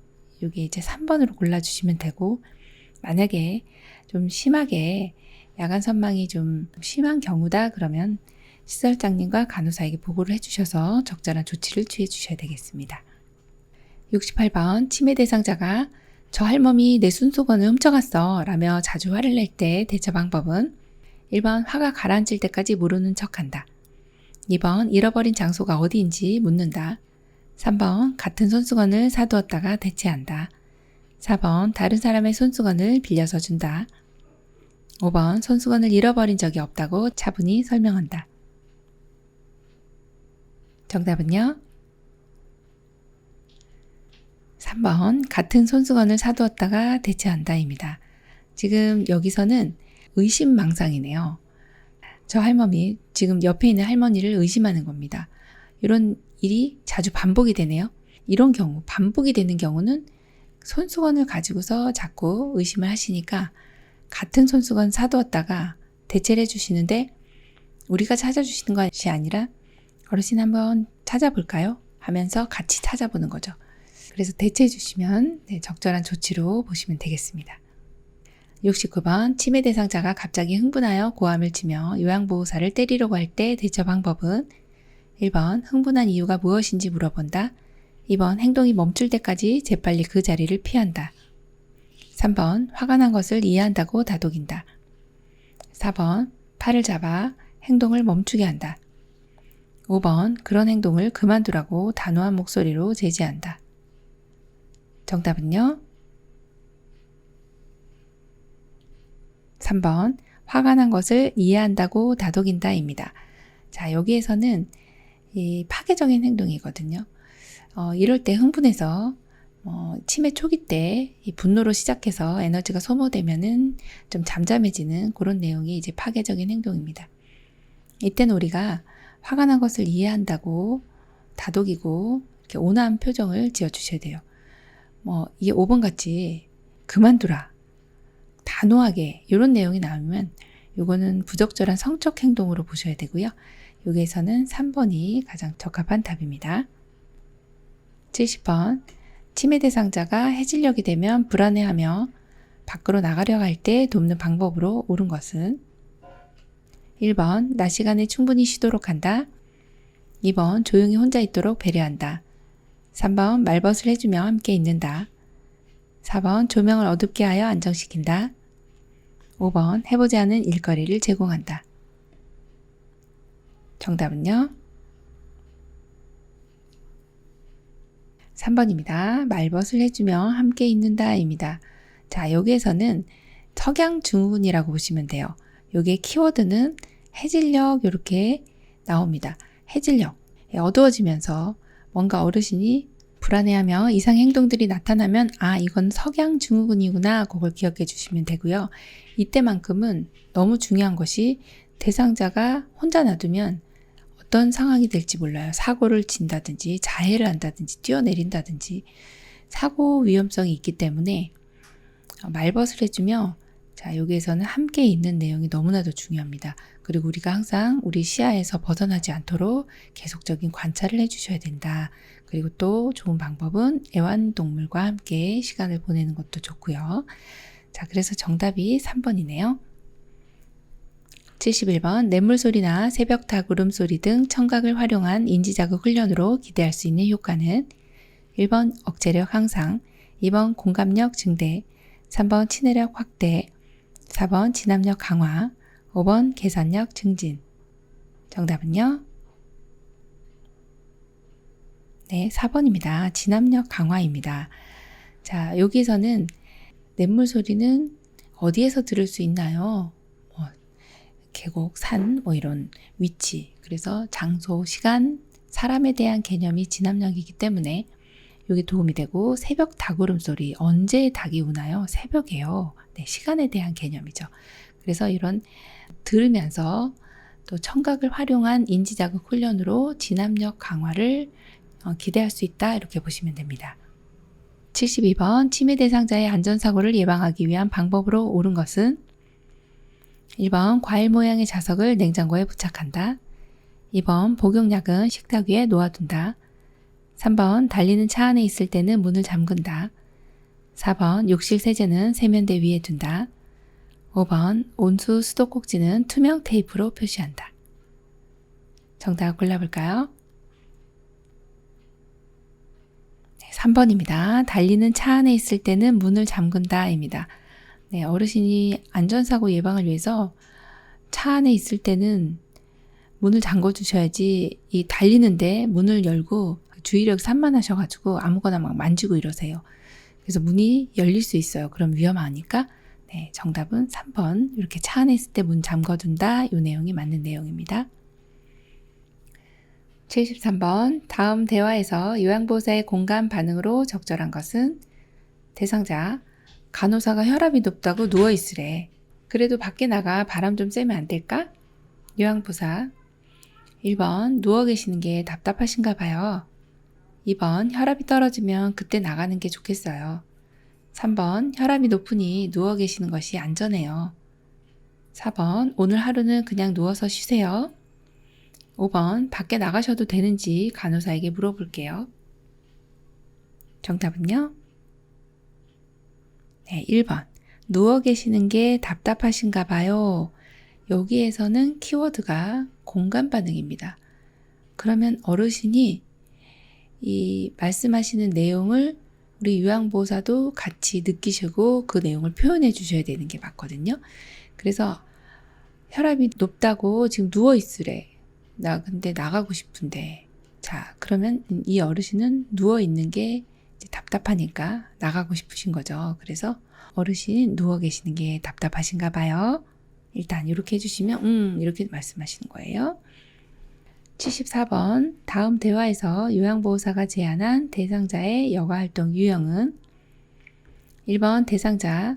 여기 이제 3번으로 골라주시면 되고, 만약에 좀 심하게 야간 선망이 좀 심한 경우다 그러면 시설장님과 간호사에게 보고를 해주셔서 적절한 조치를 취해 주셔야 되겠습니다. 68번 치매 대상자가 저 할멈이 내 손수건을 훔쳐갔어 라며 자주 화를 낼 때 대처 방법은 1번 화가 가라앉을 때까지 모르는 척한다. 2번 잃어버린 장소가 어디인지 묻는다. 3번 같은 손수건을 사두었다가 대체한다. 4번 다른 사람의 손수건을 빌려서 준다. 5번 손수건을 잃어버린 적이 없다고 차분히 설명한다. 정답은요? 3번 같은 손수건을 사두었다가 대체한다입니다. 지금 여기서는 의심망상이네요. 저 할머니, 지금 옆에 있는 할머니를 의심하는 겁니다. 이런 일이 자주 반복이 되네요. 이런 경우, 반복이 되는 경우는 손수건을 가지고서 자꾸 의심을 하시니까 같은 손수건 사두었다가 대체를 해주시는데 우리가 찾아주시는 것이 아니라 어르신 한번 찾아볼까요? 하면서 같이 찾아보는 거죠. 그래서 대체해 주시면 적절한 조치로 보시면 되겠습니다. 69번 치매 대상자가 갑자기 흥분하여 고함을 치며 요양보호사를 때리려고 할 때 대처 방법은 1번 흥분한 이유가 무엇인지 물어본다. 2번 행동이 멈출 때까지 재빨리 그 자리를 피한다. 3번 화가 난 것을 이해한다고 다독인다. 4번 팔을 잡아 행동을 멈추게 한다. 5번 그런 행동을 그만두라고 단호한 목소리로 제지한다. 정답은요? 3번 화가 난 것을 이해한다고 다독인다입니다. 자, 여기에서는 이 파괴적인 행동이거든요. 이럴 때 흥분해서 치매 초기 때 이 분노로 시작해서 에너지가 소모되면은 좀 잠잠해지는 그런 내용이 이제 파괴적인 행동입니다. 이때는 우리가 화가 난 것을 이해한다고 다독이고 이렇게 온화한 표정을 지어주셔야 돼요. 이게 5번 같이 그만두라, 단호하게 이런 내용이 나오면 이거는 부적절한 성적 행동으로 보셔야 되고요. 여기에서는 3번이 가장 적합한 답입니다. 70번 치매 대상자가 해질녘이 되면 불안해하며 밖으로 나가려고 할 때 돕는 방법으로 옳은 것은 1번 낮 시간에 충분히 쉬도록 한다. 2번 조용히 혼자 있도록 배려한다. 3번 말벗을 해주며 함께 있는다. 4번 조명을 어둡게 하여 안정시킨다. 5번 해보지 않은 일거리를 제공한다. 정답은요? 3번입니다. 말벗을 해주며 함께 있는다입니다. 자, 여기에서는 석양증후군이라고 보시면 돼요. 여기에 키워드는 해질녘 이렇게 나옵니다. 해질녘, 어두워지면서 뭔가 어르신이 불안해하며 이상 행동들이 나타나면 이건 석양증후군이구나, 그걸 기억해 주시면 되고요. 이때만큼은 너무 중요한 것이 대상자가 혼자 놔두면 어떤 상황이 될지 몰라요. 사고를 친다든지 자해를 한다든지 뛰어내린다든지 사고 위험성이 있기 때문에 말벗을 해주며, 자, 여기에서는 함께 있는 내용이 너무나도 중요합니다. 그리고 우리가 항상 우리 시야에서 벗어나지 않도록 계속적인 관찰을 해주셔야 된다. 그리고 또 좋은 방법은 애완동물과 함께 시간을 보내는 것도 좋고요. 자, 그래서 정답이 3번이네요. 71번 냇물소리나 새벽 닭 울음소리 등 청각을 활용한 인지자극 훈련으로 기대할 수 있는 효과는 1번 억제력 향상, 2번 공감력 증대, 3번 친해력 확대, 4번 진압력 강화, 5번 계산력 증진. 정답은요? 네, 4번입니다. 진압력 강화입니다. 자, 여기서는 냇물 소리는 어디에서 들을 수 있나요? 계곡, 산, 이런 위치, 그래서 장소, 시간, 사람에 대한 개념이 진압력이기 때문에 이게 도움이 되고, 새벽 닭 울음소리, 언제 닭이 우나요? 새벽에요. 네, 시간에 대한 개념이죠. 그래서 이런 들으면서 또 청각을 활용한 인지자극 훈련으로 진압력 강화를 기대할 수 있다, 이렇게 보시면 됩니다. 72번 치매 대상자의 안전사고를 예방하기 위한 방법으로 옳은 것은 1번 과일 모양의 자석을 냉장고에 부착한다. 2번 복용약은 식탁 위에 놓아둔다. 3번 달리는 차 안에 있을 때는 문을 잠근다. 4번 욕실 세제는 세면대 위에 둔다. 5번 온수 수도꼭지는 투명 테이프로 표시한다. 정답 골라볼까요? 3번입니다. 달리는 차 안에 있을 때는 문을 잠근다 입니다. 네, 어르신이 안전사고 예방을 위해서 차 안에 있을 때는 문을 잠궈 주셔야지 이 달리는데 문을 열고 주의력이 산만하셔가지고 아무거나 막 만지고 이러세요. 그래서 문이 열릴 수 있어요. 그럼 위험하니까. 네, 정답은 3번. 이렇게 차 안에 있을 때 문 잠궈둔다. 이 내용이 맞는 내용입니다. 73번. 다음 대화에서 요양보호사의 공감 반응으로 적절한 것은 대상자. 간호사가 혈압이 높다고 누워있으래. 그래도 밖에 나가 바람 좀 쐬면 안 될까? 요양보호사. 1번. 누워 계시는 게 답답하신가 봐요. 2번. 혈압이 떨어지면 그때 나가는 게 좋겠어요. 3번. 혈압이 높으니 누워 계시는 것이 안전해요. 4번. 오늘 하루는 그냥 누워서 쉬세요. 5번. 밖에 나가셔도 되는지 간호사에게 물어볼게요. 정답은요? 네, 1번. 누워 계시는 게 답답하신가 봐요. 여기에서는 키워드가 공감 반응입니다. 그러면 어르신이 이 말씀하시는 내용을 우리 요양보호사도 같이 느끼시고 그 내용을 표현해 주셔야 되는 게 맞거든요. 그래서 혈압이 높다고 지금 누워 있으래. 나 근데 나가고 싶은데. 자, 그러면 이 어르신은 누워 있는 게 이제 답답하니까 나가고 싶으신 거죠. 그래서 어르신 누워 계시는 게 답답하신가 봐요. 일단 이렇게 해주시면 이렇게 말씀하시는 거예요. 74번. 다음 대화에서 요양보호사가 제안한 대상자의 여가활동 유형은 1번 대상자.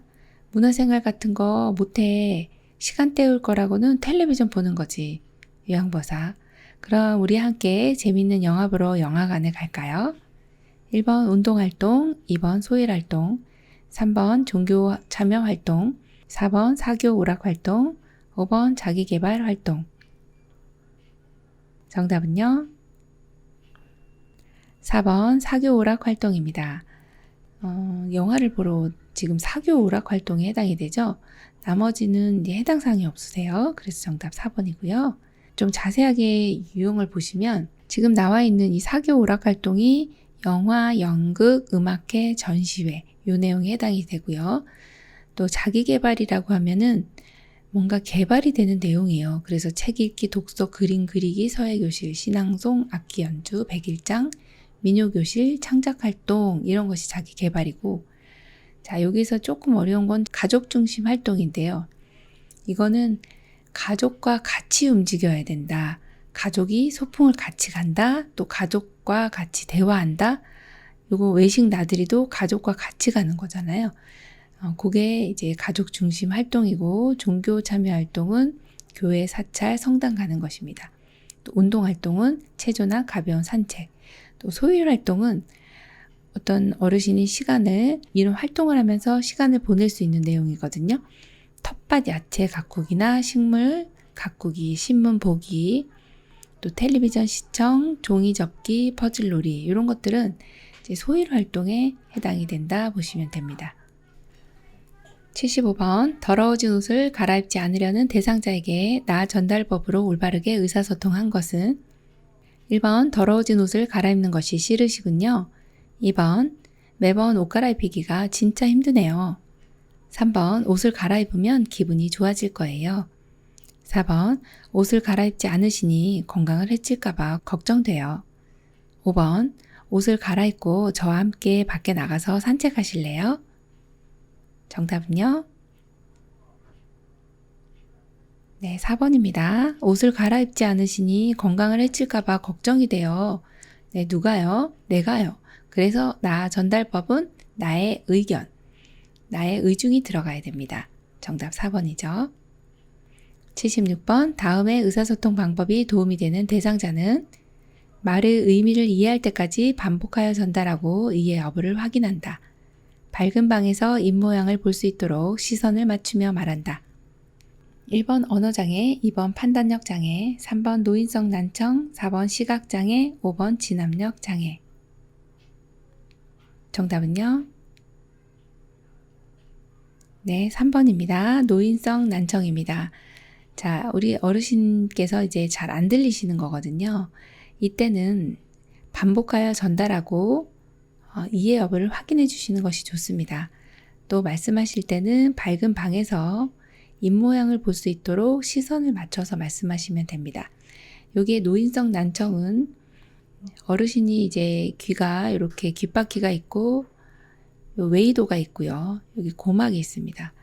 문화생활 같은 거 못해. 시간 때울 거라고는 텔레비전 보는 거지. 요양보호사. 그럼 우리 함께 재밌는 영화 보러 영화관에 갈까요? 1번 운동활동, 2번 소일활동, 3번 종교 참여활동, 4번 사교 오락활동, 5번 자기개발활동. 정답은요? 4번 사교 오락활동입니다. 영화를 보러 지금 사교 오락활동에 해당이 되죠? 나머지는 이제 해당 사항이 없으세요. 그래서 정답 4번이고요. 좀 자세하게 유형을 보시면 지금 나와 있는 이 사교 오락활동이 영화, 연극, 음악회, 전시회 이 내용에 해당이 되고요. 또 자기개발이라고 하면은 뭔가 개발이 되는 내용이에요. 그래서 책 읽기, 독서, 그림 그리기, 서예교실, 신앙송, 악기 연주, 백일장, 민요교실, 창작활동 이런 것이 자기 개발이고 자 여기서 조금 어려운 건 가족 중심 활동인데요. 이거는 가족과 같이 움직여야 된다. 가족이 소풍을 같이 간다. 또 가족과 같이 대화한다. 요거 외식 나들이도 가족과 같이 가는 거잖아요. 그게 이제 가족 중심 활동이고 종교 참여 활동은 교회, 사찰, 성당 가는 것입니다. 또 운동 활동은 체조나 가벼운 산책. 또 소일 활동은 어떤 어르신이 시간을 이런 활동을 하면서 시간을 보낼 수 있는 내용이거든요. 텃밭 야채 가꾸기나 식물 가꾸기, 신문 보기, 또 텔레비전 시청, 종이 접기, 퍼즐놀이 이런 것들은 이제 소일 활동에 해당이 된다 보시면 됩니다. 75번. 더러워진 옷을 갈아입지 않으려는 대상자에게 나 전달법으로 올바르게 의사소통한 것은 1번. 더러워진 옷을 갈아입는 것이 싫으시군요. 2번. 매번 옷 갈아입히기가 진짜 힘드네요. 3번. 옷을 갈아입으면 기분이 좋아질 거예요. 4번. 옷을 갈아입지 않으시니 건강을 해칠까봐 걱정돼요. 5번. 옷을 갈아입고 저와 함께 밖에 나가서 산책하실래요? 정답은요? 네, 4번입니다. 옷을 갈아입지 않으시니 건강을 해칠까봐 걱정이 돼요. 네, 누가요? 내가요. 그래서 나 전달법은 나의 의견, 나의 의중이 들어가야 됩니다. 정답 4번이죠. 76번. 다음의 의사소통 방법이 도움이 되는 대상자는 말의 의미를 이해할 때까지 반복하여 전달하고 이해 여부를 확인한다. 밝은 방에서 입모양을 볼 수 있도록 시선을 맞추며 말한다. 1번 언어장애, 2번 판단력 장애, 3번 노인성 난청, 4번 시각장애, 5번 진압력 장애. 정답은요? 네, 3번입니다. 노인성 난청입니다. 자, 우리 어르신께서 이제 잘 안 들리시는 거거든요. 이때는 반복하여 전달하고 이해 여부를 확인해 주시는 것이 좋습니다. 또 말씀하실 때는 밝은 방에서 입모양을 볼 수 있도록 시선을 맞춰서 말씀하시면 됩니다. 여기에 노인성 난청은 어르신이 이제 귀가 이렇게 귓바퀴가 있고 웨이도가 있고요. 여기 고막이 있습니다.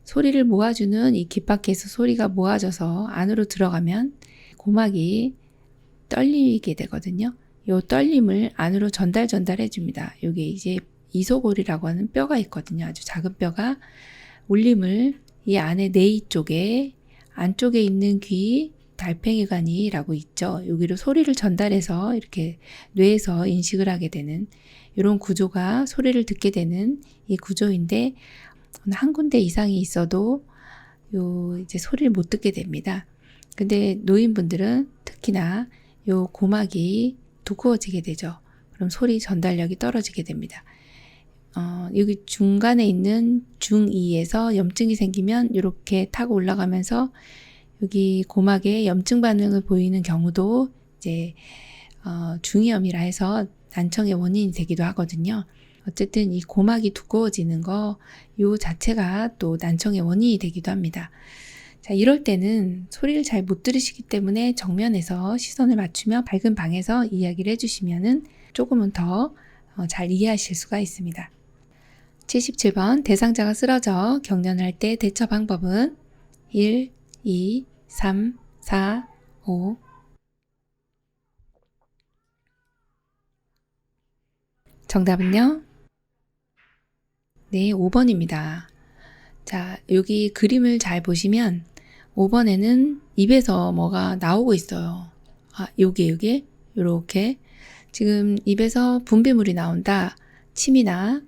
소리를 모아주는 이 귓바퀴에서 소리가 모아져서 안으로 들어가면 고막이 떨리게 되거든요. 이 떨림을 안으로 전달해 줍니다. 여기 이제 이소골이라고 하는 뼈가 있거든요. 아주 작은 뼈가 울림을 이 안에 내이 쪽에 안쪽에 있는 귀 달팽이관이라고 있죠. 여기로 소리를 전달해서 이렇게 뇌에서 인식을 하게 되는 이런 구조가 소리를 듣게 되는 이 구조인데 한 군데 이상이 있어도 이제 소리를 못 듣게 됩니다. 근데 노인분들은 특히나 요 고막이 두꺼워지게 되죠. 그럼 소리 전달력이 떨어지게 됩니다. 여기 중간에 있는 중2에서 염증이 생기면 이렇게 타고 올라가면서 여기 고막에 염증 반응을 보이는 경우도 이제 중이염이라 해서 난청의 원인이 되기도 하거든요. 어쨌든 이 고막이 두꺼워지는 거 요 자체가 또 난청의 원인이 되기도 합니다. 자, 이럴 때는 소리를 잘 못 들으시기 때문에 정면에서 시선을 맞추며 밝은 방에서 이야기를 해주시면은 조금은 더 잘 이해하실 수가 있습니다. 77번 대상자가 쓰러져 경련할 때 대처 방법은 1, 2, 3, 4, 5. 정답은요? 네, 5번입니다. 자, 여기 그림을 잘 보시면 5번에는 입에서 뭐가 나오고 있어요. 요게 요렇게 지금 입에서 분비물이 나온다, 침이나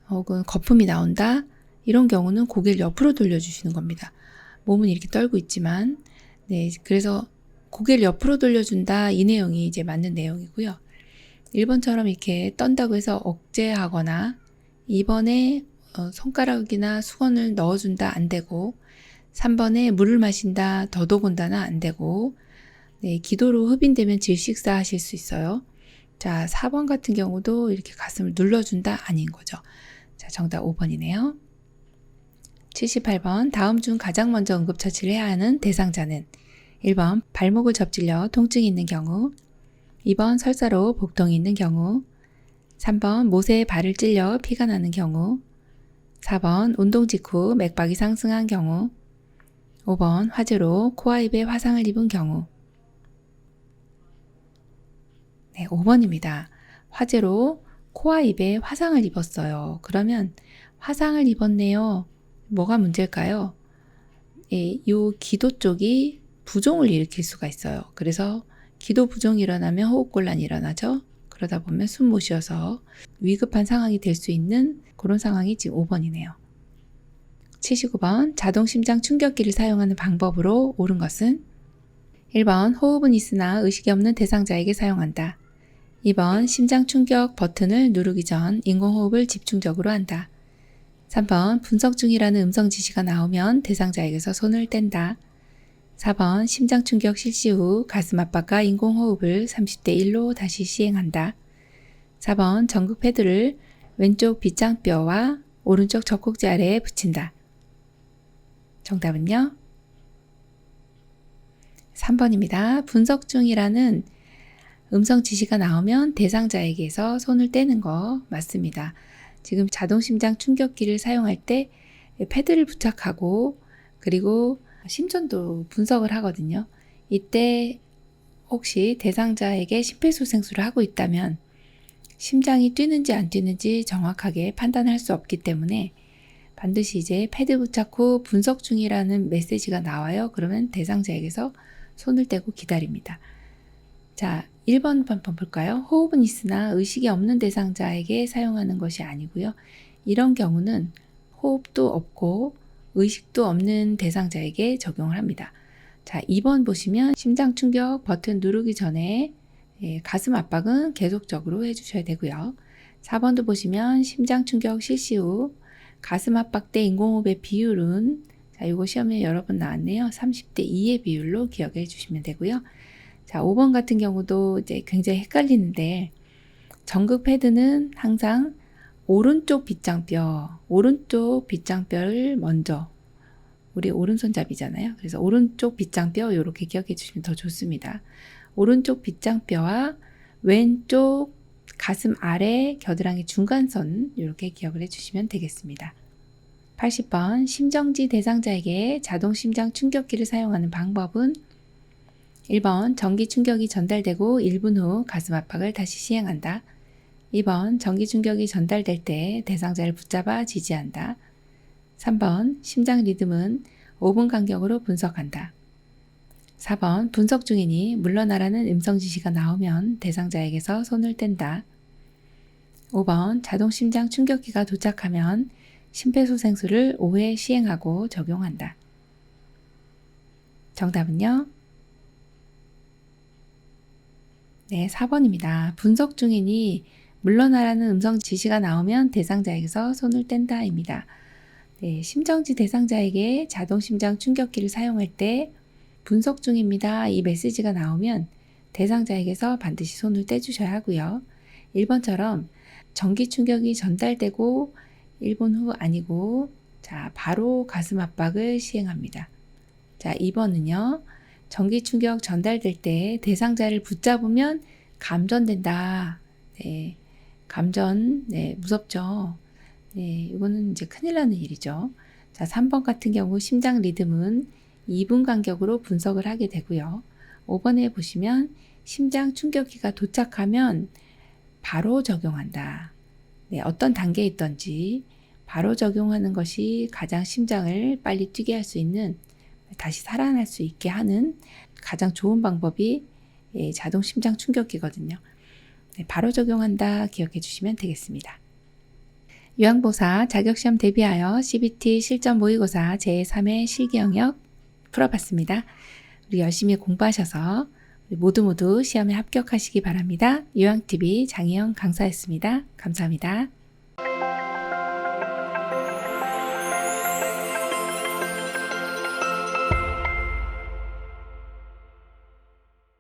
혹은 거품이 나온다, 이런 경우는 고개를 옆으로 돌려주시는 겁니다. 몸은 이렇게 떨고 있지만, 네, 그래서 고개를 옆으로 돌려준다, 이 내용이 이제 맞는 내용이고요. 1번처럼 이렇게 떤다고 해서 억제하거나 2번에 손가락이나 수건을 넣어준다 안 되고 3번에 물을 마신다 더더군다나 안 되고 네, 기도로 흡인되면 질식사 하실 수 있어요. 자, 4번 같은 경우도 이렇게 가슴을 눌러준다 아닌 거죠. 자, 정답 5번이네요. 78번 다음 중 가장 먼저 응급처치를 해야 하는 대상자는 1번 발목을 접질려 통증이 있는 경우 2번 설사로 복통이 있는 경우 3번 못에 발을 찔려 피가 나는 경우 4번 운동 직후 맥박이 상승한 경우 5번 화재로 코와 입에 화상을 입은 경우 네, 5번입니다. 화재로 코와 입에 화상을 입었어요. 그러면 화상을 입었네요. 뭐가 문제일까요? 이 기도 쪽이 부종을 일으킬 수가 있어요. 그래서 기도 부종이 일어나면 호흡곤란이 일어나죠. 그러다 보면 숨 못 쉬어서 위급한 상황이 될 수 있는 그런 상황이 지금 5번이네요. 79번 자동 심장 충격기를 사용하는 방법으로 옳은 것은 1번 호흡은 있으나 의식이 없는 대상자에게 사용한다. 2번 심장 충격 버튼을 누르기 전 인공호흡을 집중적으로 한다. 3번 분석 중이라는 음성 지시가 나오면 대상자에게서 손을 뗀다. 4번 심장 충격 실시 후 가슴 압박과 인공호흡을 30대 1로 다시 시행한다. 4번 전극 패드를 왼쪽 빗장뼈와 오른쪽 젖꼭지 아래에 붙인다. 정답은요? 3번입니다. 분석 중이라는 음성 지시가 나오면 대상자에게서 손을 떼는 거 맞습니다. 지금 자동심장 충격기를 사용할 때 패드를 부착하고 그리고 심전도 분석을 하거든요. 이때 혹시 대상자에게 심폐소생술을 하고 있다면 심장이 뛰는지 안 뛰는지 정확하게 판단할 수 없기 때문에 반드시 이제 패드 부착 후 분석 중이라는 메시지가 나와요. 그러면 대상자에게서 손을 떼고 기다립니다. 자, 1번 한번 볼까요? 호흡은 있으나 의식이 없는 대상자에게 사용하는 것이 아니고요. 이런 경우는 호흡도 없고 의식도 없는 대상자에게 적용을 합니다. 자, 2번 보시면 심장 충격 버튼 누르기 전에 가슴 압박은 계속적으로 해주셔야 되고요. 4번도 보시면 심장 충격 실시 후 가슴 압박 대 인공호흡의 비율은 자, 이거 시험에 여러 번 나왔네요. 30대 2의 비율로 기억해 주시면 되고요. 자, 5번 같은 경우도 이제 굉장히 헷갈리는데 전극 패드는 항상 오른쪽 빗장뼈를 먼저 우리 오른손잡이잖아요. 그래서 오른쪽 빗장뼈 이렇게 기억해 주시면 더 좋습니다. 오른쪽 빗장뼈와 왼쪽 가슴 아래 겨드랑이 중간선 이렇게 기억을 해주시면 되겠습니다. 80번 심정지 대상자에게 자동 심장 충격기를 사용하는 방법은 1번 전기 충격이 전달되고 1분 후 가슴 압박을 다시 시행한다. 2번 전기 충격이 전달될 때 대상자를 붙잡아 지지한다. 3번 심장 리듬은 5분 간격으로 분석한다. 4번 분석 중이니 물러나라는 음성 지시가 나오면 대상자에게서 손을 뗀다. 5번 자동 심장 충격기가 도착하면 심폐소생술을 5회 시행하고 적용한다. 정답은요? 네, 4번입니다. 분석 중이니 물러나라는 음성 지시가 나오면 대상자에게서 손을 뗀다입니다. 네, 심정지 대상자에게 자동 심장 충격기를 사용할 때 분석 중입니다. 이 메시지가 나오면 대상자에게서 반드시 손을 떼주셔야 하고요. 1번처럼 전기 충격이 전달되고 1분 후 아니고 자, 바로 가슴 압박을 시행합니다. 자, 2번은요. 전기 충격 전달될 때 대상자를 붙잡으면 감전된다. 네, 감전, 네, 무섭죠. 네, 이거는 이제 큰일 나는 일이죠. 자, 3번 같은 경우 심장 리듬은 2분 간격으로 분석을 하게 되고요. 5번에 보시면 심장 충격기가 도착하면 바로 적용한다. 네, 어떤 단계에 있던지 바로 적용하는 것이 가장 심장을 빨리 뛰게 할 수 있는, 다시 살아날 수 있게 하는 가장 좋은 방법이 자동 심장 충격기거든요. 네, 바로 적용한다 기억해 주시면 되겠습니다. 요양보사 자격시험 대비하여 CBT 실전 모의고사 제3회 실기 영역 풀어봤습니다. 우리 열심히 공부하셔서 우리 모두 시험에 합격하시기 바랍니다. 요양TV 장희영 강사였습니다. 감사합니다.